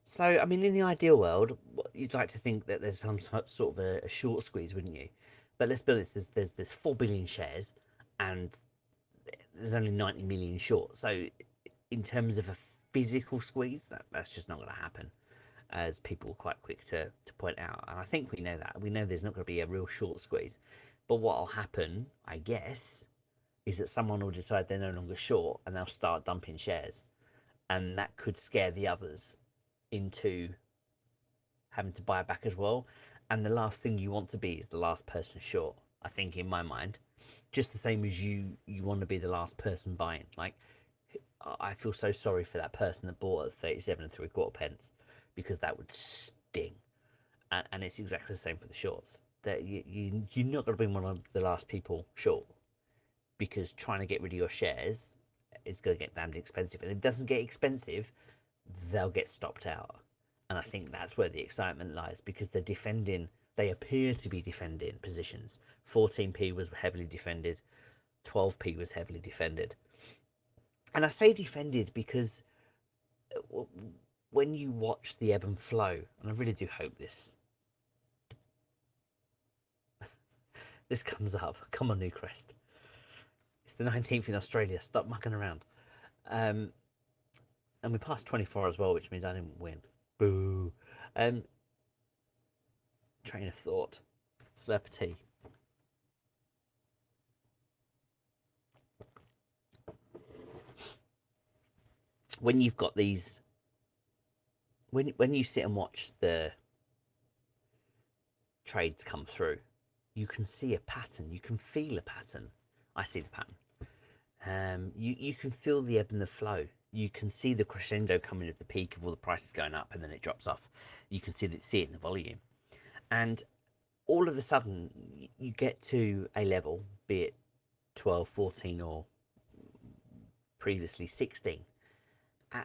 So, I mean, in the ideal world, you'd like to think that there's some sort of a short squeeze, wouldn't you? But let's be honest, there's 4 billion shares and there's only 90 million short. So, in terms of a physical squeeze, that's just not going to happen, as people are quite quick to point out. And I think we know that. We know there's not going to be a real short squeeze. But what will happen, I guess, is that someone will decide they're no longer short and they'll start dumping shares. And that could scare the others into having to buy back as well. And the last thing you want to be is the last person short, I think, in my mind. Just the same as you want to be the last person buying. Like, I feel so sorry for that person that bought at 37 and 3/4 pence, because that would sting. And it's exactly the same for the shorts. That you're not going to be one of the last people short, because trying to get rid of your shares is going to get damned expensive. And if it doesn't get expensive, they'll get stopped out. And I think that's where the excitement lies, because they appear to be defending positions. 14p was heavily defended, 12p was heavily defended. And I say defended because when you watch the ebb and flow, and I really do hope this comes up. Come on, Newcrest. It's the 19th in Australia. Stop mucking around. And we passed 24 as well, which means I didn't win. Boo. Train of thought. Slurp of tea. When you've got these, when you sit and watch the trades come through, you can see a pattern. You can feel a pattern. I see the pattern. You can feel the ebb and the flow. You can see the crescendo coming at the peak of all the prices going up, and then it drops off. You can see it in the volume, and all of a sudden you get to a level, be it 12, 14, or previously 16,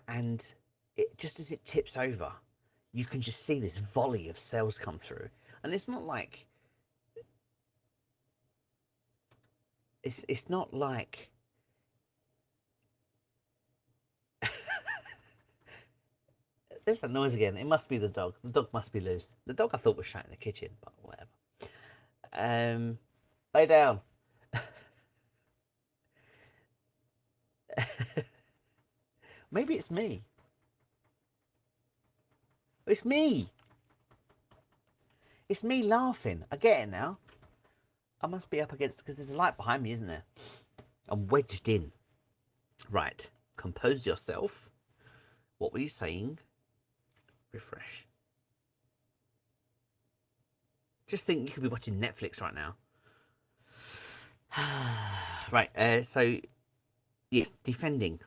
and just as it tips over, you can just see this volley of sales come through. And it's not like it's not like there's that noise again. It must be the dog. The dog must be loose. The dog I thought was shut in the kitchen, but whatever. Lay down. Maybe it's me. It's me. It's me laughing. I get it now. I must be up against, because there's a light behind me, isn't there? I'm wedged in. Right. Compose yourself. What were you saying? Refresh. Just think you could be watching Netflix right now. Right. So, yes, defending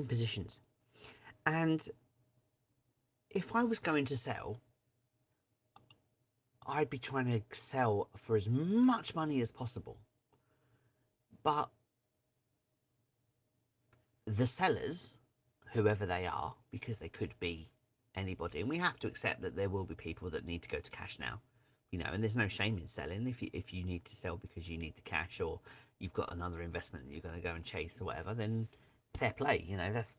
positions. And if I was going to sell, I'd be trying to sell for as much money as possible. But the sellers, whoever they are, because they could be anybody, and we have to accept that there will be people that need to go to cash now, you know, and there's no shame in selling. If you need to sell because you need the cash, or you've got another investment that you're going to go and chase or whatever, then fair play. You know, that's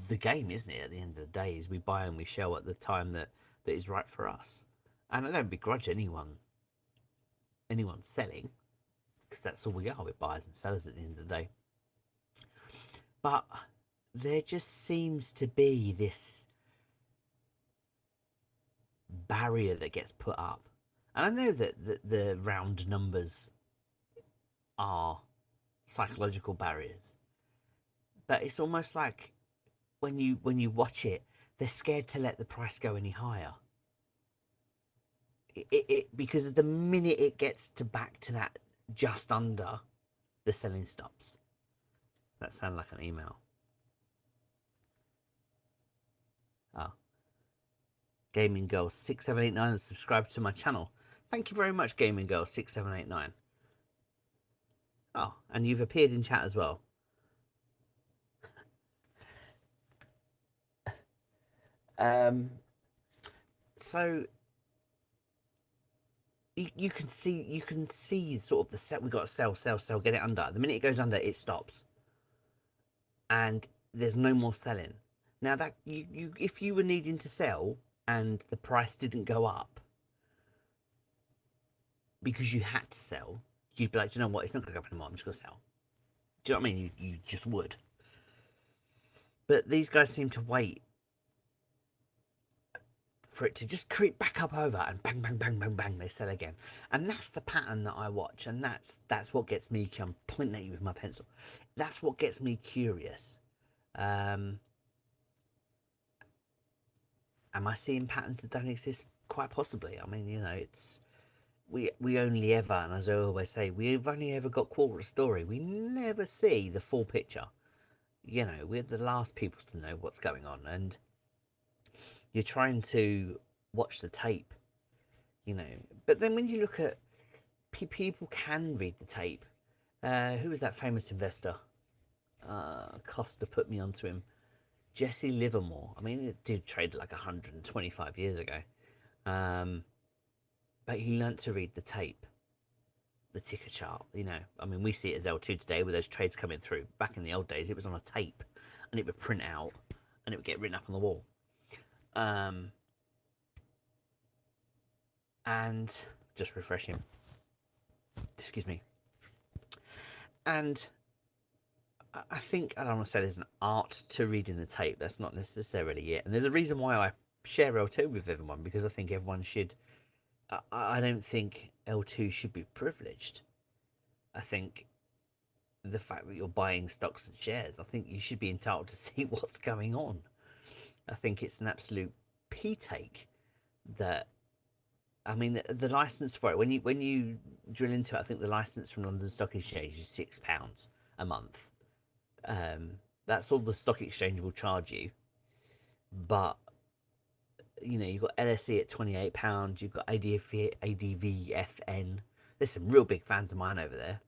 the game, isn't it? At the end of the day, is we buy and we sell at the time that is right for us. And I don't begrudge anyone selling, because that's all we are. We're buyers and sellers at the end of the day. But there just seems to be this barrier that gets put up. And I know that the round numbers are psychological barriers, but it's almost like when you watch it, they're scared to let the price go any higher. Because the minute it gets to back to that just under, the selling stops. That sounded like an email. Oh. Gaming Girl 6789 has subscribed to my channel. Thank you very much, Gaming Girl 6789. Oh, and you've appeared in chat as well. So you can see sort of the set. We've got to sell, get it under. The minute it goes under, it stops, and there's no more selling. Now that you if you were needing to sell and the price didn't go up because you had to sell, you'd be like, do you know what? It's not going to go up anymore. I'm just going to sell. Do you know what I mean? You just would. But these guys seem to wait for it to just creep back up over, and bang, bang, bang, bang, bang, they sell again. And that's the pattern that I watch, and that's what gets me. I'm pointing at you with my pencil. That's what gets me curious. Am I seeing patterns that don't exist? Quite possibly. I mean, you know, it's we only ever, and as I always say, we've only ever got quarter of story. We never see the full picture. You know, we're the last people to know what's going on, and you're trying to watch the tape, you know. But then when you look at people can read the tape. Who was that famous investor? Costa put me onto him. Jesse Livermore. I mean, it did trade like 125 years ago. But he learnt to read the tape, the ticker chart, you know. I mean, we see it as L2 today with those trades coming through. Back in the old days, it was on a tape, and it would print out, and it would get written up on the wall. And just refreshing. Excuse me. And I think, I don't want to say there's an art to reading the tape. That's not necessarily it. And there's a reason why I share L2 with everyone, because I think everyone should. I don't think L2 should be privileged. I think the fact that you're buying stocks and shares, I think you should be entitled to see what's going on. I think it's an absolute pee take that, I mean, the license for it, when you drill into it, I think the license from London Stock Exchange is £6 a month. That's all the stock exchange will charge you. But you know, you've got LSE at £28, you've got ADVFN. There's some real big fans of mine over there.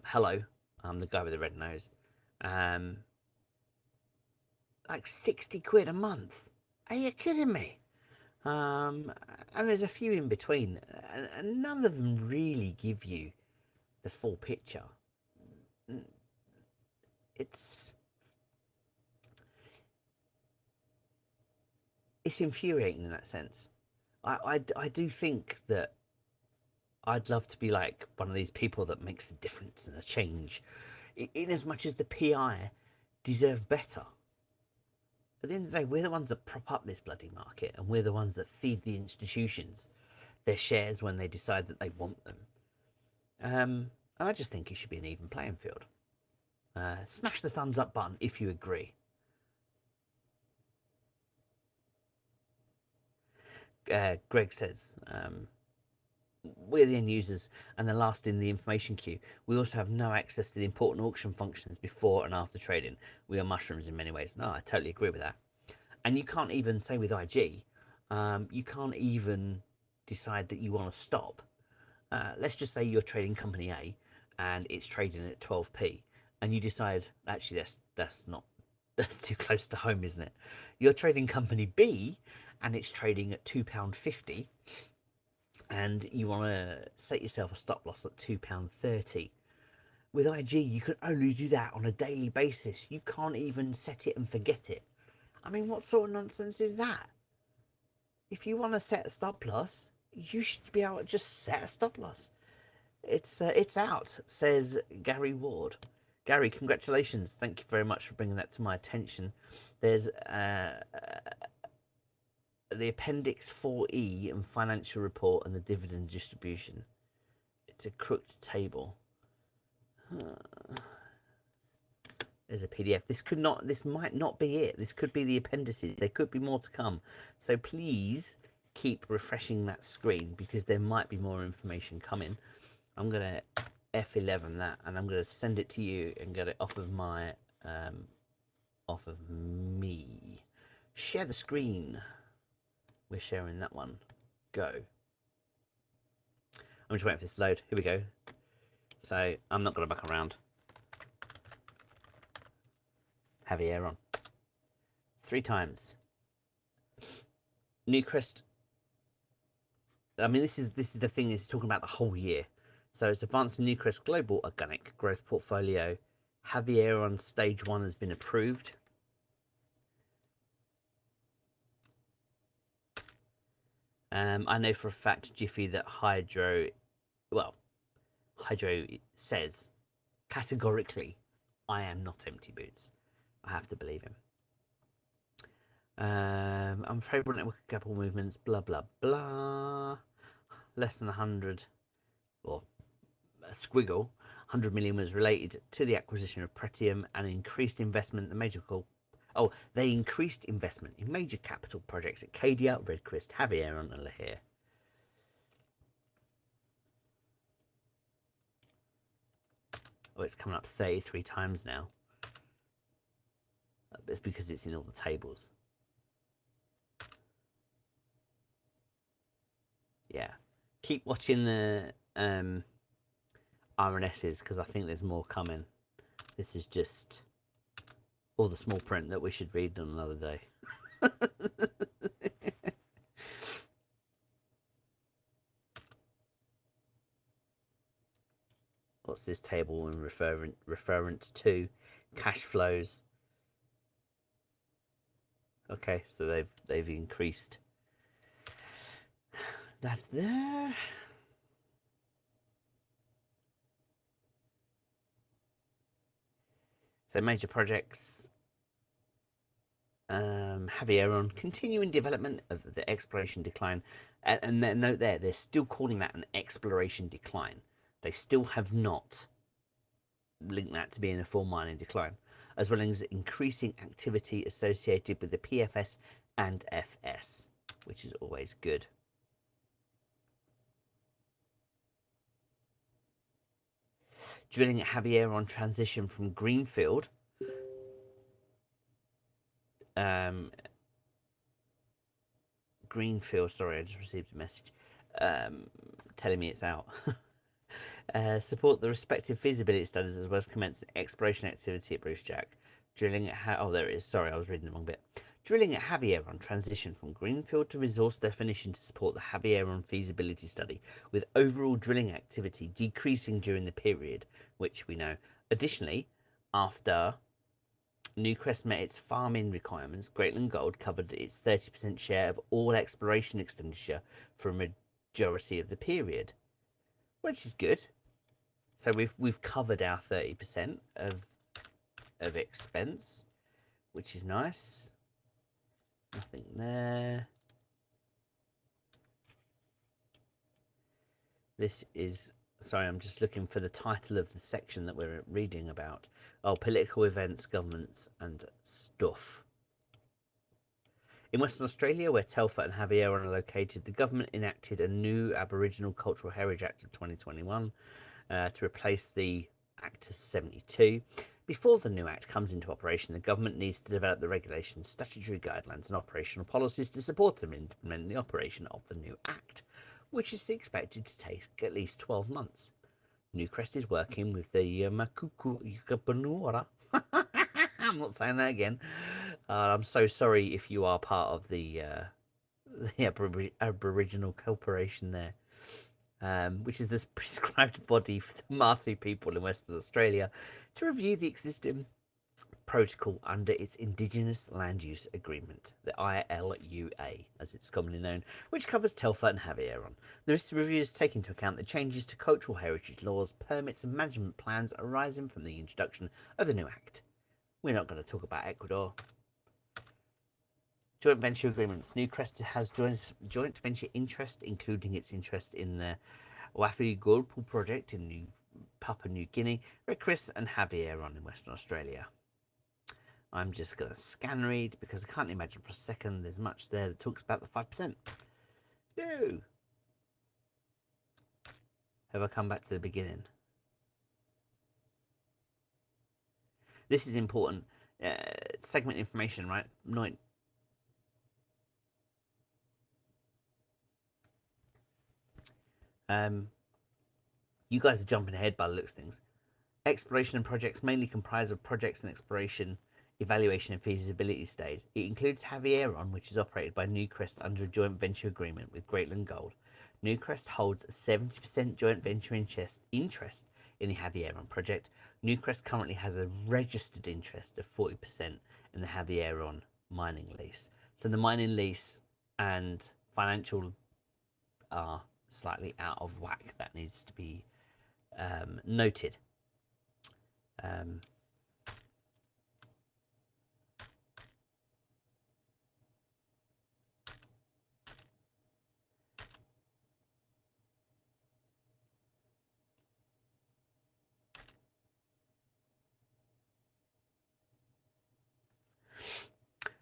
Hello, I'm the guy with the red nose. Like 60 quid a month. Are you kidding me? And there's a few in between, and none of them really give you the full picture. It's infuriating in that sense. I do think that I'd love to be like one of these people that makes a difference and a change, in as much as the PI deserve better. At the end of the day, we're the ones that prop up this bloody market, and we're the ones that feed the institutions their shares when they decide that they want them. And I just think it should be an even playing field. Smash the thumbs up button if you agree. Greg says, we're the end users and the last in the information queue. We also have no access to the important auction functions before and after trading. We are mushrooms in many ways. No, I totally agree with that. And you can't even say with IG, you can't even decide that you want to stop. Let's just say you're trading company A and it's trading at 12p, and you decide, actually, that's too close to home, isn't it? You're trading company B and it's trading at £2.50, and you want to set yourself a stop loss at £2.30. With IG, you can only do that on a daily basis. You can't even set it and forget it. I mean, what sort of nonsense is that? If you want to set a stop loss, you should be able to just set a stop loss. It's out, says Gary Ward. Gary, congratulations. Thank you very much for bringing that to my attention. There's the Appendix 4E and financial report and the dividend distribution. It's a crooked table. There's a PDF. This might not be it. This could be the appendices. There could be more to come. So please keep refreshing that screen, because there might be more information coming. I'm going to F11 that, and I'm going to send it to you and get it off of my, off of me. Share the screen. We're sharing that one. Go. I'm just waiting for this to load. Here we go. So I'm not going to back around. Javier on 3 times. Newcrest. I mean, this is the thing. Is talking about the whole year. So it's advancing Newcrest Global Organic Growth Portfolio. Javier on stage 1 has been approved. I know for a fact, Jiffy, that Hydro says categorically, I am not empty boots. I have to believe him. Unfavorable network capital movements, blah, blah, blah. Less than 100, or a squiggle, 100 million was related to the acquisition of Pretium and increased investment in they increased investment in major capital projects at Cadia, Redcrest, Javier, and Lahire. Oh, it's coming up 33 times now. It's because it's in all the tables. Yeah. Keep watching the RNSs, because I think there's more coming. This is just all the small print that we should read on another day. What's this table in reference to? Cash flows. Okay, so they've increased that there. So major projects. Javier on continuing development of the exploration decline, and then note there, they're still calling that an exploration decline. They still have not linked that to being a full mining decline, as well as increasing activity associated with the PFS and FS, which is always good. Drilling at Javier on transition from greenfield. Greenfield, sorry, I just received a message telling me it's out. Support the respective feasibility studies as well as commence exploration activity at Bruce Jack. Drilling at there it is. Sorry, I was reading the wrong bit. Drilling at Javier on transition from greenfield to resource definition to support the Javier on feasibility study, with overall drilling activity decreasing during the period, which we know. Additionally, after Newcrest met its farm-in requirements. Greatland Gold covered its 30% share of all exploration expenditure for a majority of the period, which is good. So we've covered our 30% of expense, which is nice. Nothing there. This is, sorry, I'm just looking for the title of the section that we're reading about. Oh, political events, governments, and stuff. In Western Australia, where Telfer and Havieron are located, the government enacted a new Aboriginal Cultural Heritage Act of 2021 to replace the Act of 72. Before the new act comes into operation, the government needs to develop the regulations, statutory guidelines, and operational policies to support and implement the operation of the new act, which is expected to take at least 12 months. Newcrest is working with the Makuku Yukapanura. I'm not saying that again. I'm so sorry if you are part of the Aboriginal Corporation there, which is the prescribed body for the Martu people in Western Australia, to review the existing protocol under its Indigenous Land Use Agreement, the ILUA, as it's commonly known, which covers Telfer and Havieron. This review is taking into account the changes to cultural heritage laws, permits and management plans arising from the introduction of the new act. We're not going to talk about Ecuador. Joint venture agreements. Newcrest has joint venture interest, including its interest in the Wafi-Gulpu project in Papua New Guinea, Newcrest and Havieron in Western Australia. I'm just going to scan read because I can't imagine for a second there's much there that talks about the 5%. No. Have I come back to the beginning? This is important. Segment information, right? You guys are jumping ahead by the looks of things. Exploration and projects mainly comprise of projects and exploration, evaluation and feasibility stage. It includes Havieron, which is operated by Newcrest under a joint venture agreement with Greatland Gold. Newcrest holds a 70% joint venture interest in the Havieron project. Newcrest currently has a registered interest of 40% in the Havieron mining lease. So the mining lease and financial are slightly out of whack. That needs to be noted.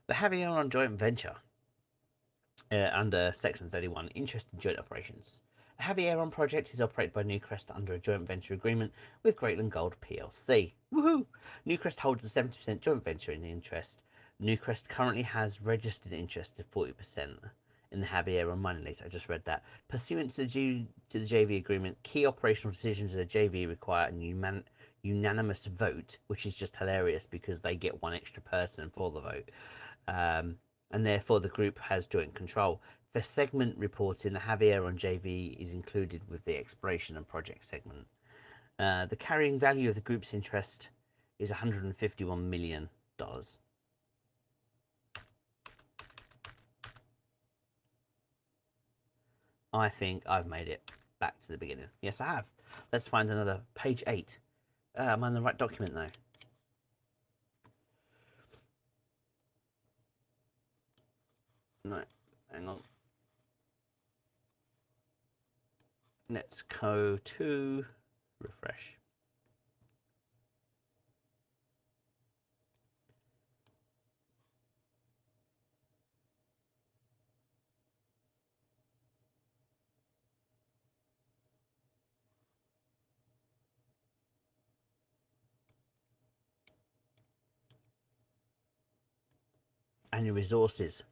The Havieron joint venture under Section 31, interest in joint operations. The Havieron project is operated by Newcrest under a joint venture agreement with Greatland Gold PLC. Woohoo! Newcrest holds a 70% joint venture in the interest. Newcrest currently has registered interest of 40% in the Havieron mining lease. I just read that. Pursuant to the JV agreement, key operational decisions of the JV require a unanimous vote, which is just hilarious because they get one extra person for the vote. And therefore the group has joint control. The segment reporting the Havieron JV is included with the exploration and project segment. The carrying value of the group's interest is $151 million. I think I've made it back to the beginning. Yes, I have. Let's find another page 8. Am I in the right document though? No, hang on. Let's go to refresh. And your resources.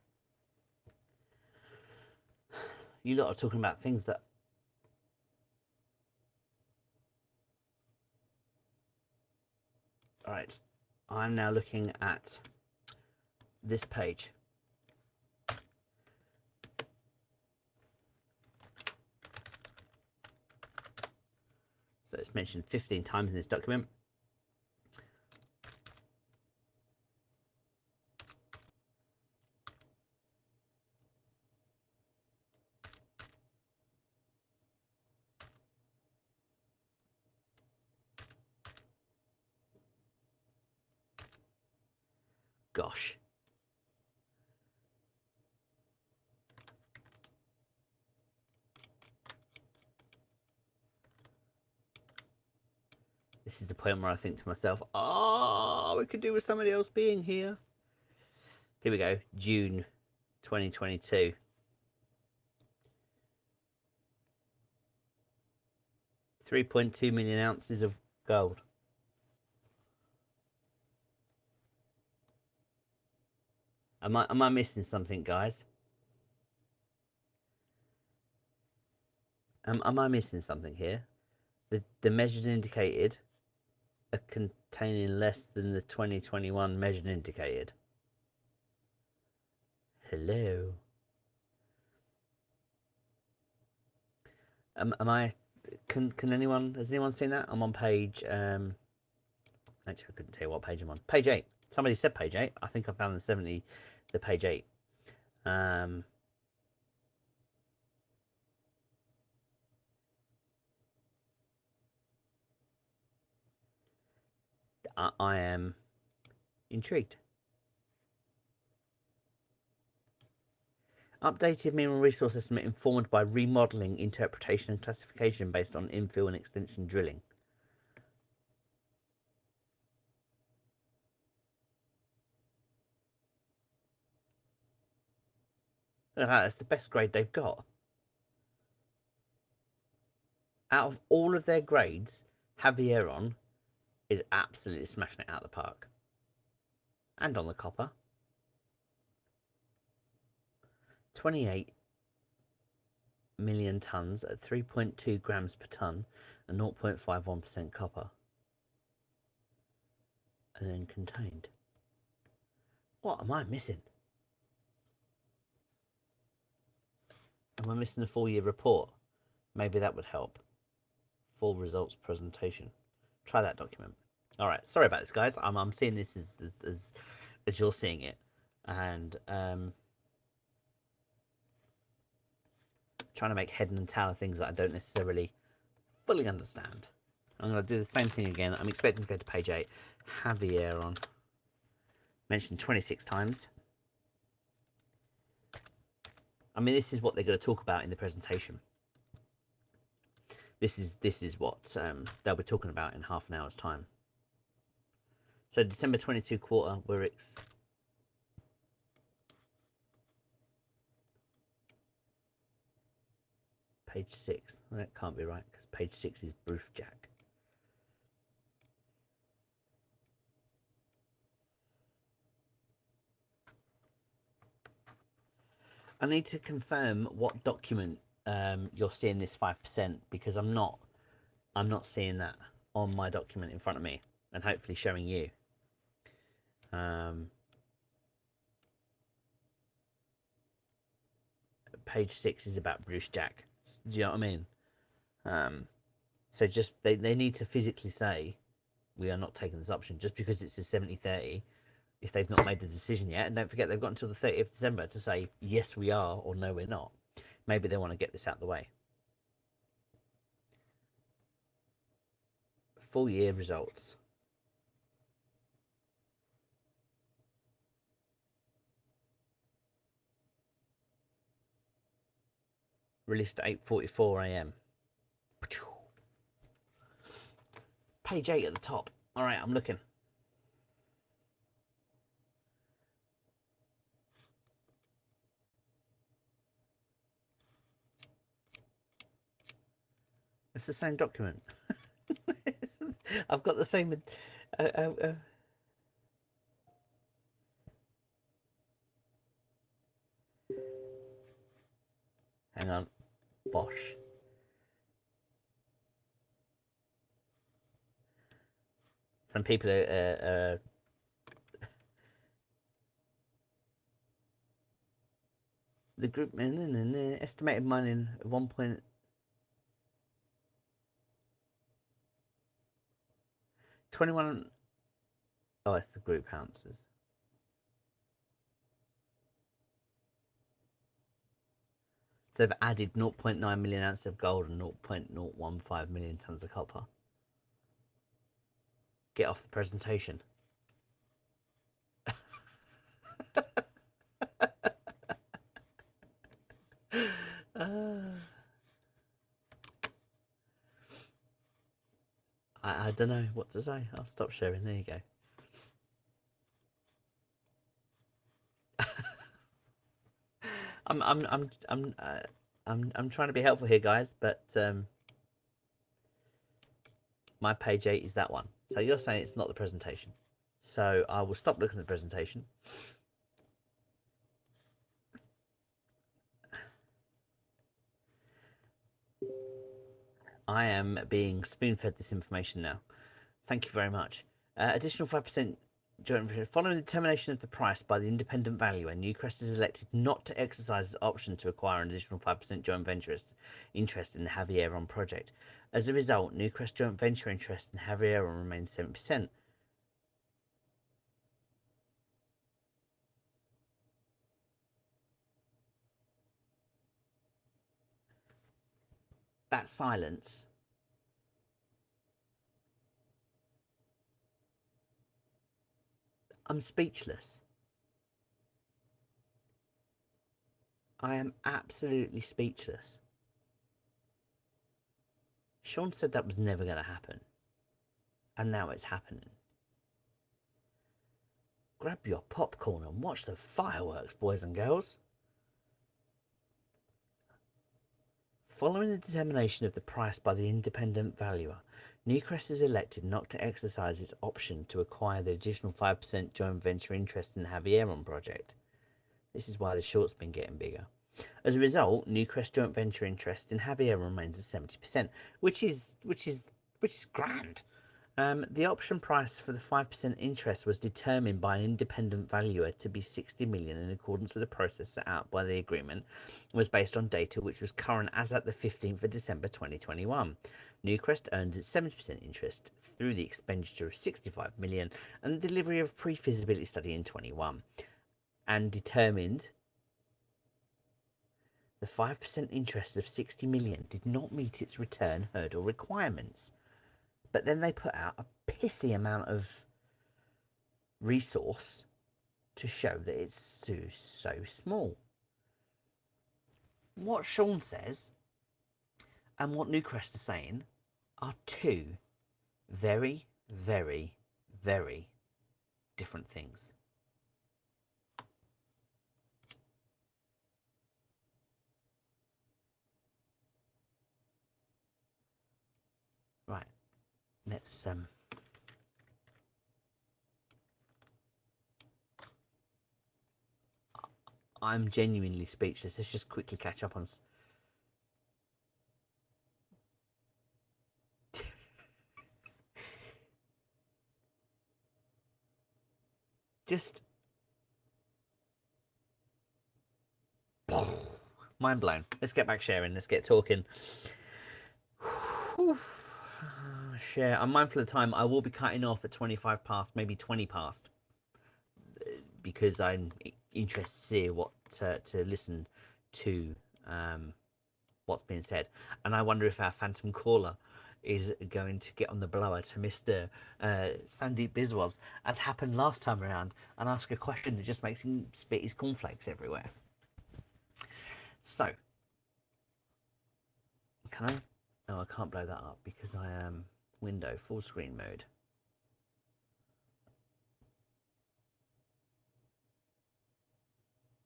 You lot are talking about things that all right, I'm now looking at this page. So it's mentioned 15 times in this document. gosh. This is the point where I think to myself, oh, we could do with somebody else being here. Here we go, June 2022. 3.2 million ounces of gold. Am I missing something, guys? Am I missing something here? The measured and indicated are containing less than the 2021 measured and indicated. Hello. Am I? Can anyone? Has anyone seen that? I'm on page. Actually, I couldn't tell you what page I'm on. Page 8. Somebody said page 8. I think I found the page 8. I am intrigued. Updated mineral resource estimate informed by remodeling, interpretation, and classification based on infill and extension drilling. That's the best grade they've got. Out of all of their grades, Javieron is absolutely smashing it out of the park. And on the copper. 28 million tonnes at 3.2 grams per tonne and 0.51% copper. And then contained. What am I missing? Am I missing a full year report? Maybe that would help. Full results presentation. Try that document. All right. Sorry about this, guys. I'm seeing this as you're seeing it, and trying to make head and tail of things that I don't necessarily fully understand. I'm going to do the same thing again. I'm expecting to go to page 8. Javieron. Mentioned 26 times. I mean, this is what they're going to talk about in the presentation. This is what they'll be talking about in half an hour's time. So December 22 quarter, we're page 6. That can't be right because page 6 is Brucejack. I need to confirm what document you're seeing this 5% because I'm not seeing that on my document in front of me and hopefully showing you. Page 6 is about Brucejack. Do you know what I mean? So just they need to physically say we are not taking this option just because it's a 70-30 if they've not made the decision yet. And don't forget they've got until the 30th of December to say yes we are or no we're not. Maybe they want to get this out of the way. Full year results. Released at 8:44 a.m. Page 8 at the top. All right, I'm looking. It's the same document. I've got the same. Hang on. Bosh. Some people are the group estimated mining 1.21. Oh, that's the group ounces. So they've added 0.9 million ounces of gold and 0.015 million tons of copper. Get off the presentation. I don't know what to say. I'll stop sharing. There you go. I'm trying to be helpful here, guys, but my page 8 is that one. So you're saying it's not the presentation. So I will stop looking at the presentation. I am being spoon-fed this information now. Thank you very much. Additional 5% joint venture. Following the determination of the price by the independent valuer, Newcrest is elected not to exercise its option to acquire an additional 5% joint venture interest in the Javieron project. As a result, Newcrest joint venture interest in Javieron remains 7%. That silence. I'm speechless. I am absolutely speechless. Sean said that was never going to happen. And now it's happening. Grab your popcorn and watch the fireworks, boys and girls. Following the determination of the price by the independent valuer, Newcrest is elected not to exercise its option to acquire the additional 5% joint venture interest in the Javieron project. This is why the short's been getting bigger. As a result, Newcrest joint venture interest in Javieron remains at 70%, which is grand. The option price for the 5% interest was determined by an independent valuer to be 60 million in accordance with the process set out by the agreement, and was based on data which was current as at the 15th of December 2021. Newcrest earned its 70% interest through the expenditure of 65 million and the delivery of pre-feasibility study in 21, and determined the 5% interest of 60 million did not meet its return hurdle requirements. But then they put out a pissy amount of resource to show that it's so small. What Sean says and what Newcrest is saying are two very, very, very different things. Right. Let's I'm genuinely speechless. Let's just quickly catch up on just mind blown. Let's get back sharing. Let's get talking. Share. I'm mindful of the time. I will be cutting off at 25 past, maybe 20 past, because I'm interested to see what to listen to what's being said. And I wonder if our phantom caller is going to get on the blower to Mr. Sandeep Biswas, as happened last time around, and ask a question that just makes him spit his cornflakes everywhere. So, can I? No, I can't blow that up because I am window full screen mode.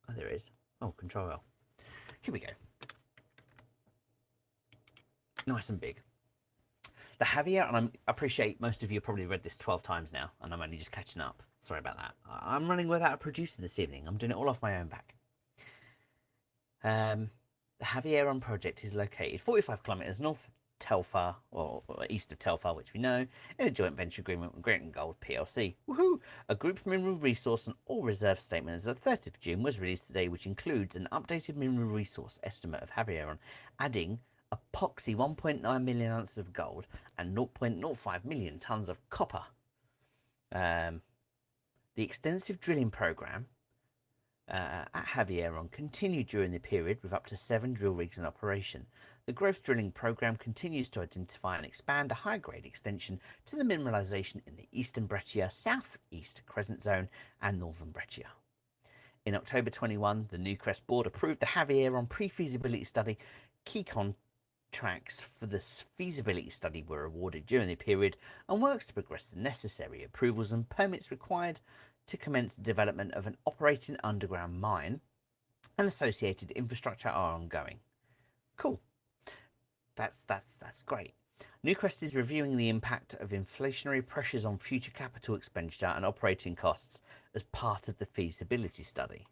Oh, there is. Oh, Control L. Here we go. Nice and big. The Javier, and I appreciate most of you have probably read this 12 times now, and I'm only just catching up. Sorry about that. I'm running without a producer this evening. I'm doing it all off my own back. The Javieron project is located 45 kilometres north of Telfar, or east of Telfar, which we know, in a joint venture agreement with Great Gold PLC. Woohoo! A group mineral resource and all reserve statement as of 30th of June was released today, which includes an updated mineral resource estimate of Javieron, adding epoxy 1.9 million ounces of gold and 0.05 million tons of copper. The extensive drilling program at Javieron continued during the period with up to 7 drill rigs in operation. The growth drilling program continues to identify and expand a high-grade extension to the mineralization in the Eastern Breccia, Southeast Crescent Zone, and Northern Breccia. In October 21, the Newcrest board approved the Javier on pre-feasibility study. Key contracts for the feasibility study were awarded during the period, and works to progress the necessary approvals and permits required to commence the development of an operating underground mine and associated infrastructure are ongoing. Cool. That's great. Newcrest is reviewing the impact of inflationary pressures on future capital expenditure and operating costs as part of the feasibility study.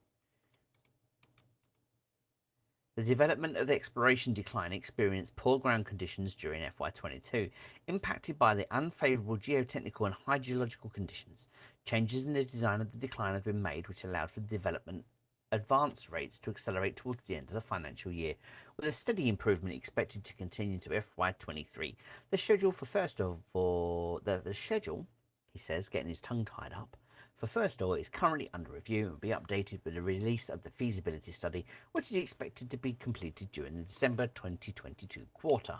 The development of the exploration decline experienced poor ground conditions during FY22, impacted by the unfavourable geotechnical and hydrological conditions. Changes in the design of the decline have been made, which allowed for the development advance rates to accelerate towards the end of the financial year, with a steady improvement expected to continue to FY23. The schedule for first ore the schedule, he says, getting his tongue tied up, for first ore is currently under review and will be updated with the release of the feasibility study, which is expected to be completed during the December 2022 quarter.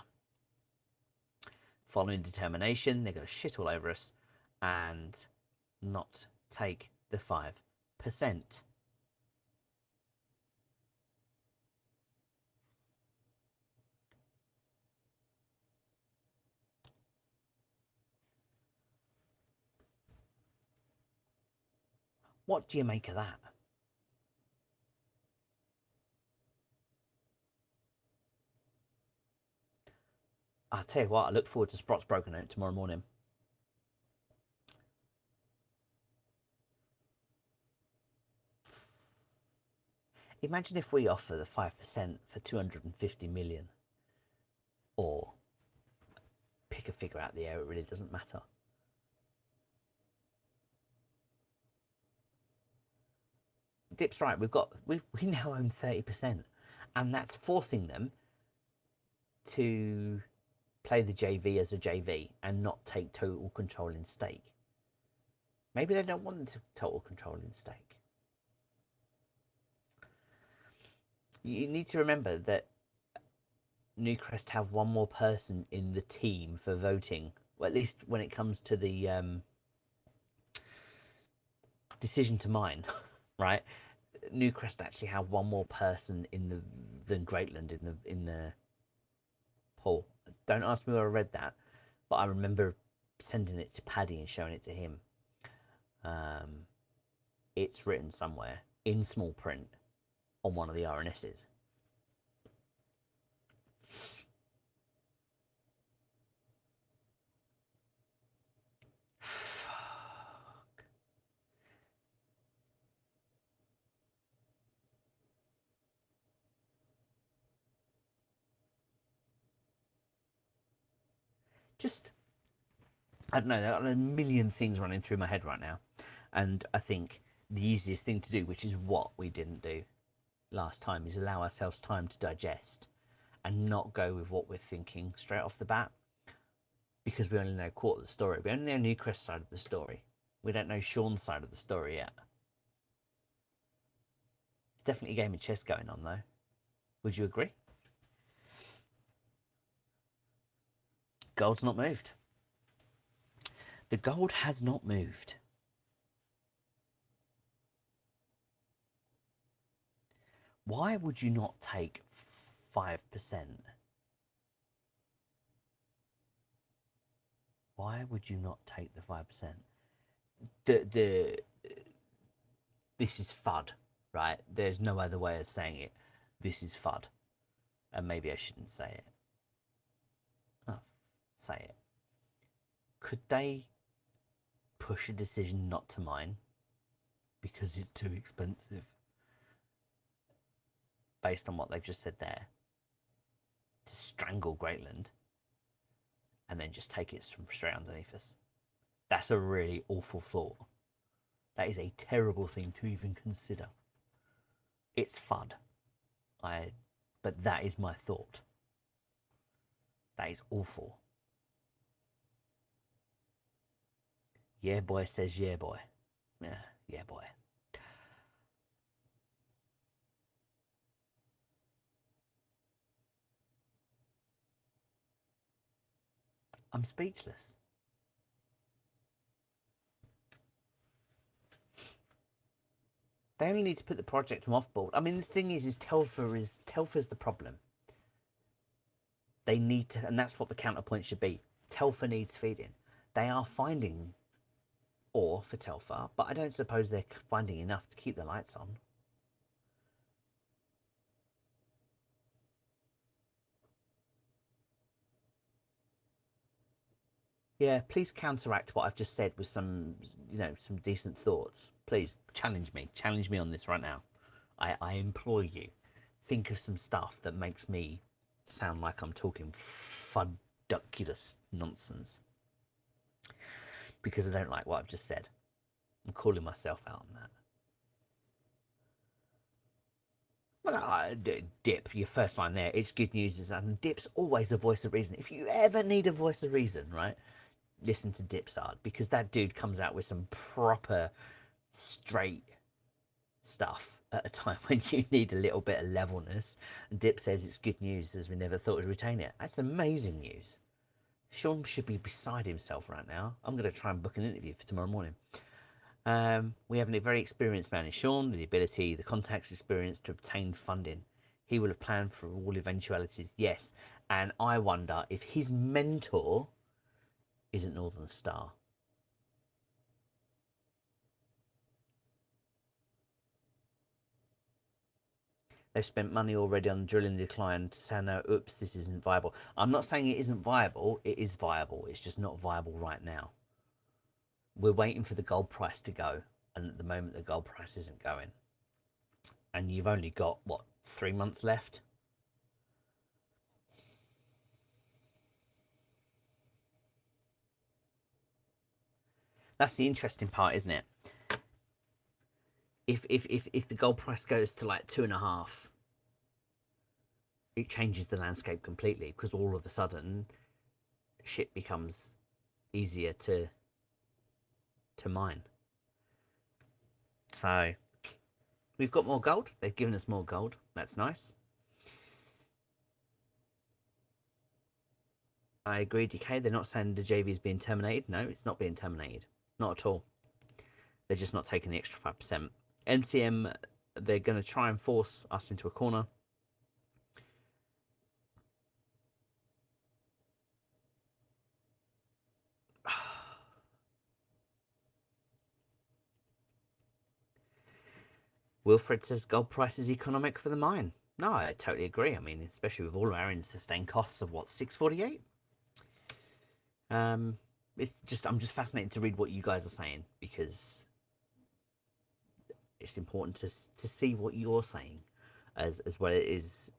Following determination, they're going to shit all over us and not take the 5%. What do you make of that? I'll tell you what, I look forward to Sprot's Broken Note tomorrow morning. Imagine if we offer the 5% for 250 million. Or pick a figure out the air, it really doesn't matter. Dip's right, we now own 30%, and that's forcing them to play the JV as a JV and not take total control in stake. Maybe they don't want them to total control in stake. You need to remember that Newcrest have one more person in the team for voting, or at least when it comes to the decision to mine, right? Newcrest actually have one more person than Greatland in the poll. Don't ask me where I read that, but I remember sending it to Paddy and showing it to him. It's written somewhere in small print on one of the RNSs. Just, I don't know, there are a million things running through my head right now. And I think the easiest thing to do, which is what we didn't do last time, is allow ourselves time to digest and not go with what we're thinking straight off the bat. Because we only know a quarter of the story. We only know Newcrest's side of the story. We don't know Sean's side of the story yet. It's definitely a game of chess going on, though. Would you agree? Gold's not moved. The gold has not moved. Why would you not take 5%? Why would you not take the 5%? This is FUD, right? There's no other way of saying it. This is FUD. And maybe I shouldn't say it. Oh, say it. Could they push a decision not to mine because it's too expensive? Based on what they've just said there. To strangle Greatland. And then just take it from straight underneath us. That's a really awful thought. That is a terrible thing to even consider. It's FUD. But that is my thought. That is awful. Yeah, boy says yeah, boy. Yeah, boy. I'm speechless. They only need to put the project on offboard. I mean, the thing is Telfer's the problem. They need to, and that's what the counterpoint should be. Telfer needs feeding. They are finding ore for Telfer, but I don't suppose they're finding enough to keep the lights on. Yeah, please counteract what I've just said with some, some decent thoughts. Please challenge me on this right now. I implore you, think of some stuff that makes me sound like I'm talking fuduculous nonsense, because I don't like what I've just said. I'm calling myself out on that. But Dip, your first line there, it's good news, and Dip's always a voice of reason. If you ever need a voice of reason, right, listen to Dipsard, because that dude comes out with some proper straight stuff at a time when you need a little bit of levelness. And Dip says it's good news, as we never thought we'd retain it. That's amazing news. Sean should be beside himself right now. I'm going to try and book an interview for tomorrow morning. We have a very experienced man in Sean, with the ability, the contacts, experience to obtain funding. He will have planned for all eventualities, yes. And I wonder if his mentor isn't Northern Star. They've spent money already on drilling decline to say, no, oops, this isn't viable. I'm not saying it isn't viable. It is viable. It's just not viable right now. We're waiting for the gold price to go. And at the moment, the gold price isn't going. And you've only got, what, 3 months left? That's the interesting part, isn't it? If the gold price goes to like 2.5, it changes the landscape completely, because all of a sudden shit becomes easier to mine. So we've got more gold. They've given us more gold. That's nice. I agree, DK. They're not saying the JV is being terminated. No, it's not being terminated. Not at all. They're just not taking the extra 5%. MCM, they're going to try and force us into a corner. Wilfred says gold price is economic for the mine. No, I totally agree. I mean, especially with all our sustained costs of what, 648? It's just, I'm just fascinated to read what you guys are saying, because it's important to see what you're saying as well. It is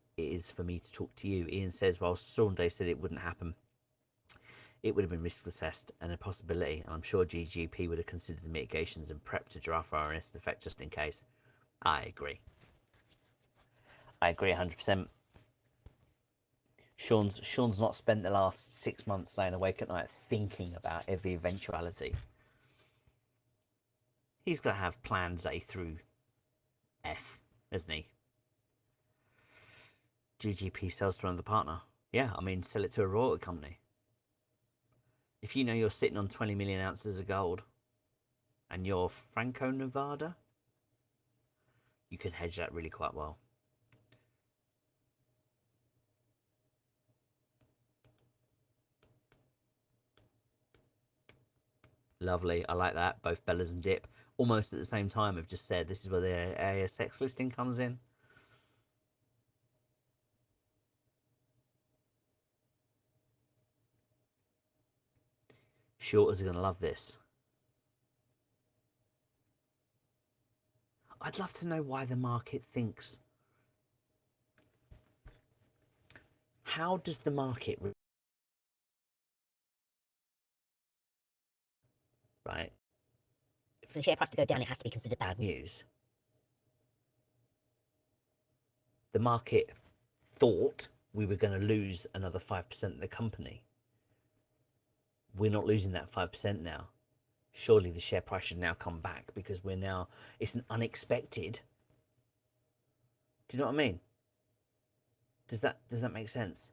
for me to talk to you. Ian says, well, Saunday said it wouldn't happen. It would have been risk assessed and a possibility, and I'm sure GGP would have considered the mitigations and prepped to draft RNS effect just in case. I agree. I agree 100%. Sean's not spent the last 6 months laying awake at night thinking about every eventuality. He's got to have plans A through F, isn't he? GGP sells to another partner. Yeah, I mean, sell it to a royalty company. If you know you're sitting on 20 million ounces of gold and you're Franco-Nevada, you can hedge that really quite well. Lovely. I like that. Both Bellas and Dip, almost at the same time, have just said this is where the ASX listing comes in. Shorters are going to love this. I'd love to know why the market thinks. How does the market... Right? For the share price to go down, it has to be considered bad news. The market thought we were going to lose another 5% of the company. We're not losing that 5% now. Surely the share price should now come back, because we're now... It's an unexpected... Do you know what I mean? Does that make sense?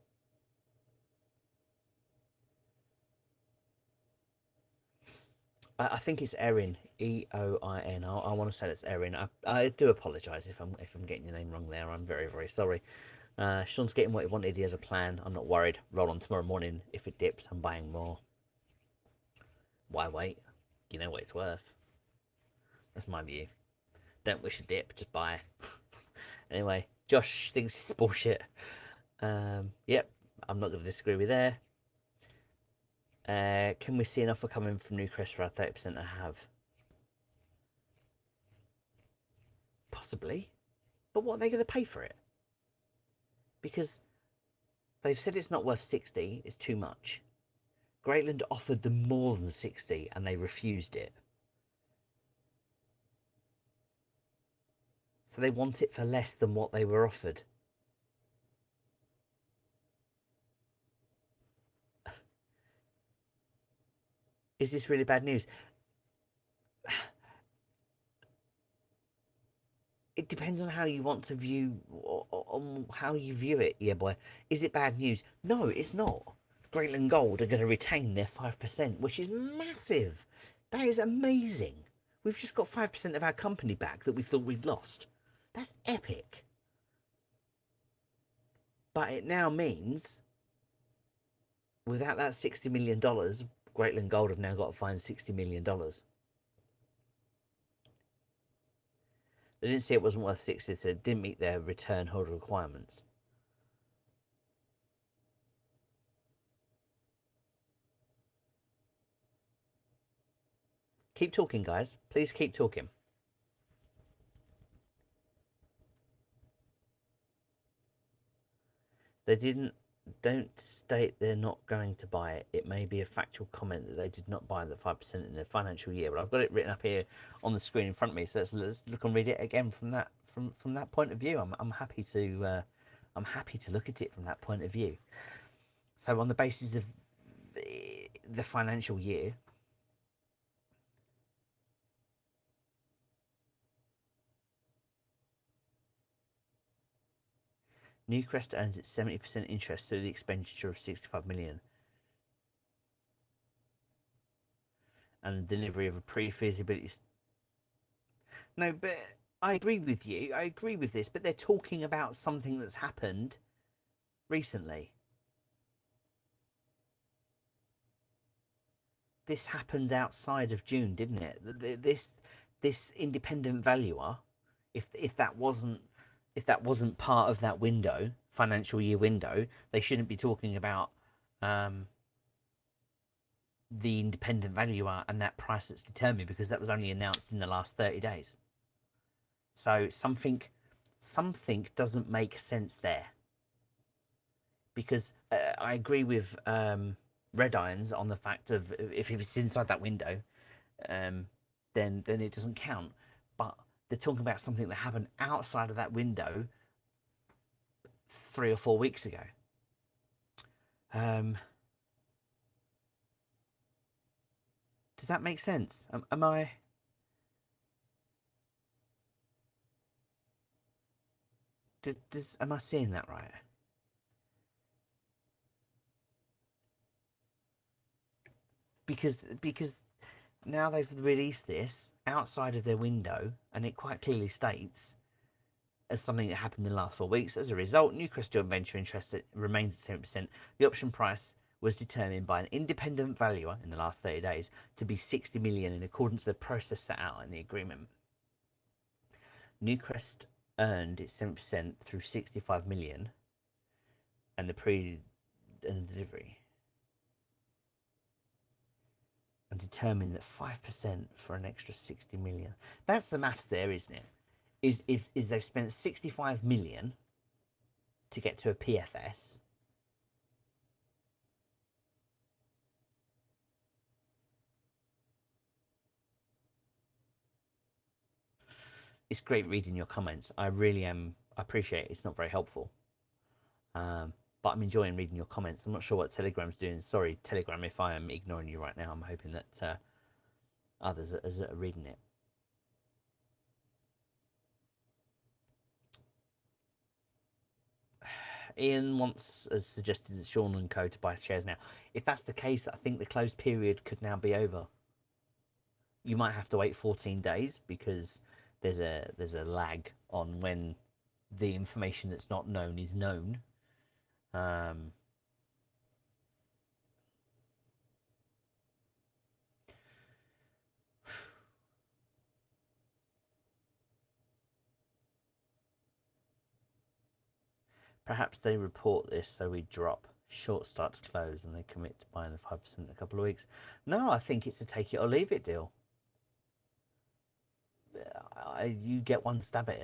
I think it's Erin, Eoin. I want to say it's Erin. I do apologise if I'm getting your name wrong there. I'm very very sorry. Sean's getting what he wanted. He has a plan. I'm not worried. Roll on tomorrow morning. If it dips, I'm buying more. Why wait? You know what it's worth. That's my view. Don't wish a dip, just buy. Anyway, Josh thinks it's bullshit. Yep, I'm not going to disagree with there. Can we see an offer coming from Newcrest for our 30% to have? Possibly. But what are they going to pay for it? Because they've said it's not worth 60, it's too much. Greatland offered them more than 60 and they refused it. So they want it for less than what they were offered. Is this really bad news? It depends on how you want to view, on how you view it. Yeah, boy. Is it bad news? No, it's not. Greatland Gold are going to retain their 5%, which is massive. That is amazing. We've just got 5% of our company back that we thought we'd lost. That's epic. But it now means, without that $60 million, Greatland Gold have now got to find $60 million. They didn't say it wasn't worth 60, so it didn't meet their return holder requirements. Keep talking, guys. Please keep talking. They don't state they're not going to buy it. It may be a factual comment that they did not buy the 5% in their financial year. But I've got it written up here on the screen in front of me. So let's look and read it again from that point of view. I'm happy to look at it from that point of view. So on the basis of the financial year, Newcrest earns its 70% interest through the expenditure of 65 million and the delivery of a pre-feasibility. No, but I agree with you. I agree with this, but they're talking about something that's happened recently. This happened outside of June, didn't it? This independent valuer, if that wasn't part of that window, financial year window, they shouldn't be talking about the independent valuer and that price that's determined, because that was only announced in the last 30 days. So something doesn't make sense there, because I agree with Red Irons on the fact of if it's inside that window, then it doesn't count. But they're talking about something that happened outside of that window 3 or 4 weeks ago. Does that make sense? Am I? Am I seeing that right? Because now they've released this outside of their window, and it quite clearly states as something that happened in the last 4 weeks. As a result, Newcrest joint venture interest remains at 10%. The option price was determined by an independent valuer in the last 30 days to be 60 million in accordance with the process set out in the agreement. Newcrest earned its 7% through 65 million and the delivery, and determined that 5% for an extra 60 million. That's the maths there, isn't it? Is they've spent 65 million to get to a PFS. It's great reading your comments. I really am. I appreciate it. It's not very helpful. But I'm enjoying reading your comments. I'm not sure what Telegram's doing. Sorry, Telegram, if I am ignoring you right now. I'm hoping that others are reading it. Ian has suggested that Sean & Co to buy shares now. If that's the case, I think the closed period could now be over. you might have to wait 14 days because there's a lag on when the information that's not known is known. Perhaps they report this so we drop. Short start to close and they commit to buying the 5% in a couple of weeks. No, I think it's a take it or leave it deal. You get one stab at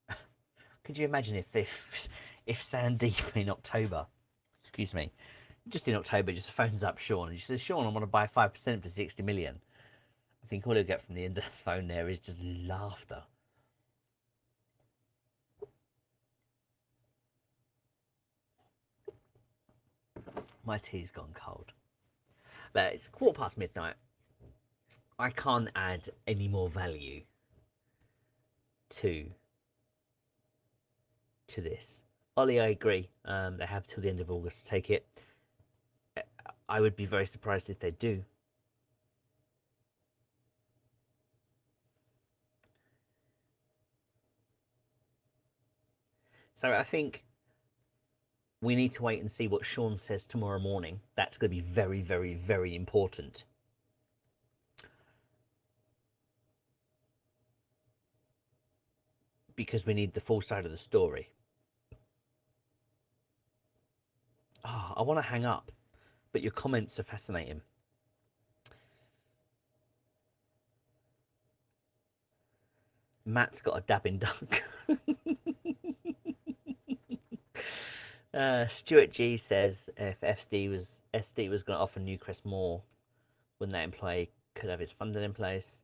it. Could you imagine if Sandeep in October, excuse me, just in October, just phones up Sean and she says, Sean, I want to buy 5% for 60 million. I think all he'll get from the end of the phone there is just laughter. My tea's gone cold. But it's midnight. I can't add any more value to this. Ollie, I agree. They have till the end of August to take it. I would be very surprised if they do. So I think we need to wait and see what Sean says tomorrow morning. That's going to be very, very, very important. Because we need the full side of the story. Oh, I want to hang up, but your comments are fascinating. Matt's got a dabbing duck. Stuart G says if SD was going to offer Newcrest more, wouldn't that imply he could have his funding in place?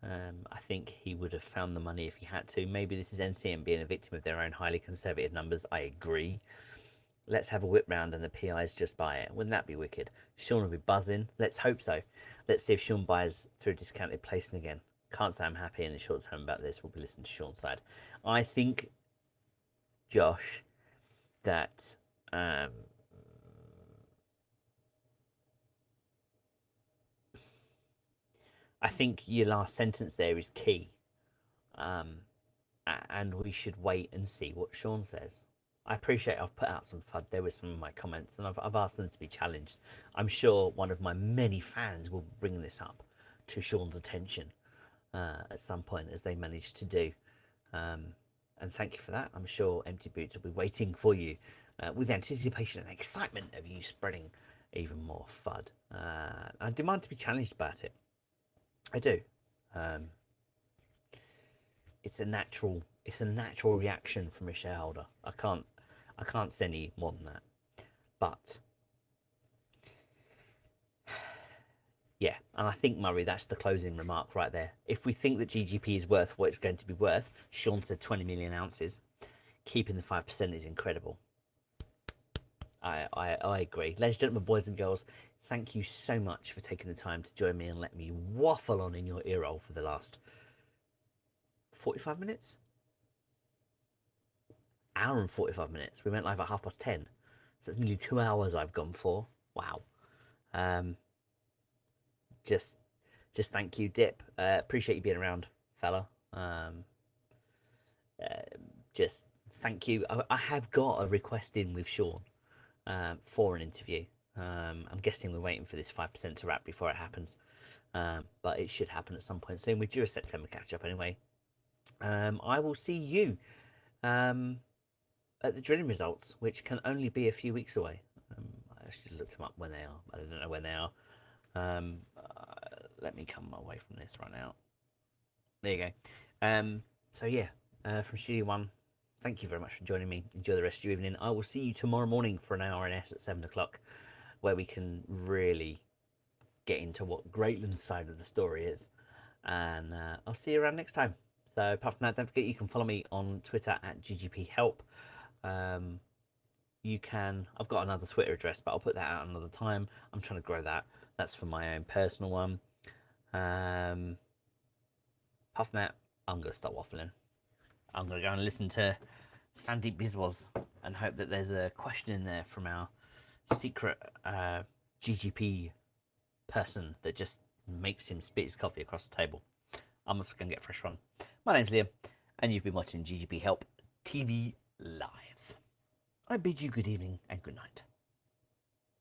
I think he would have found the money if he had to. Maybe this is NCM being a victim of their own highly conservative numbers. I agree. Let's have a whip round and the PIs just buy it. Wouldn't that be wicked? Sean will be buzzing. Let's hope so. Let's see if Sean buys through discounted placing again. Can't say I'm happy in the short term about this. We'll be listening to Sean's side. I think, Josh, that I think your last sentence there is key. And we should wait and see what Sean says. I appreciate I've put out some FUD there with some of my comments and I've asked them to be challenged. I'm sure one of my many fans will bring this up to Sean's attention at some point, as they managed to do. And thank you for that. I'm sure Empty Boots will be waiting for you with anticipation and excitement of you spreading even more FUD. I demand to be challenged about it. I do. It's a natural reaction from a shareholder. I can't say any more than that. But yeah, and I think, Murray, that's the closing remark right there. If we think that GGP is worth what it's going to be worth, Sean said 20 million ounces, keeping the 5% is incredible. I agree. Ladies and gentlemen, boys and girls, thank you so much for taking the time to join me and let me waffle on in your ear roll for the last 45 minutes? Hour and 45 minutes. We went live at 10:30. So it's nearly 2 hours I've gone for. Wow. Just thank you, Dip. Appreciate you being around, fella. Just thank you. I have got a request in with Sean for an interview. I'm guessing we're waiting for this 5% to wrap before it happens. But it should happen at some point soon. We're due a September catch up anyway. I will see you at the drilling results, which can only be a few weeks away. I actually looked them up when they are. I don't know when they are. Let me come away from this right now. There you go. So yeah, from Studio One, thank you very much for joining me. Enjoy the rest of your evening. I will see you tomorrow morning for an RNS at 7 o'clock, where we can really get into what Greatland's side of the story is. And I'll see you around next time. So apart from that, don't forget you can follow me on Twitter at GGPHelp. You can, I've got another Twitter address, but I'll put that out another time. I'm trying to grow that. That's for my own personal one. Apart from that, I'm going to stop waffling. I'm going to go and listen to Sandeep Biswas and hope that there's a question in there from our secret GGP person that just makes him spit his coffee across the table. I'm off to go and get a fresh one. My name's Liam, and you've been watching GGP Help TV Live. I bid you good evening and good night.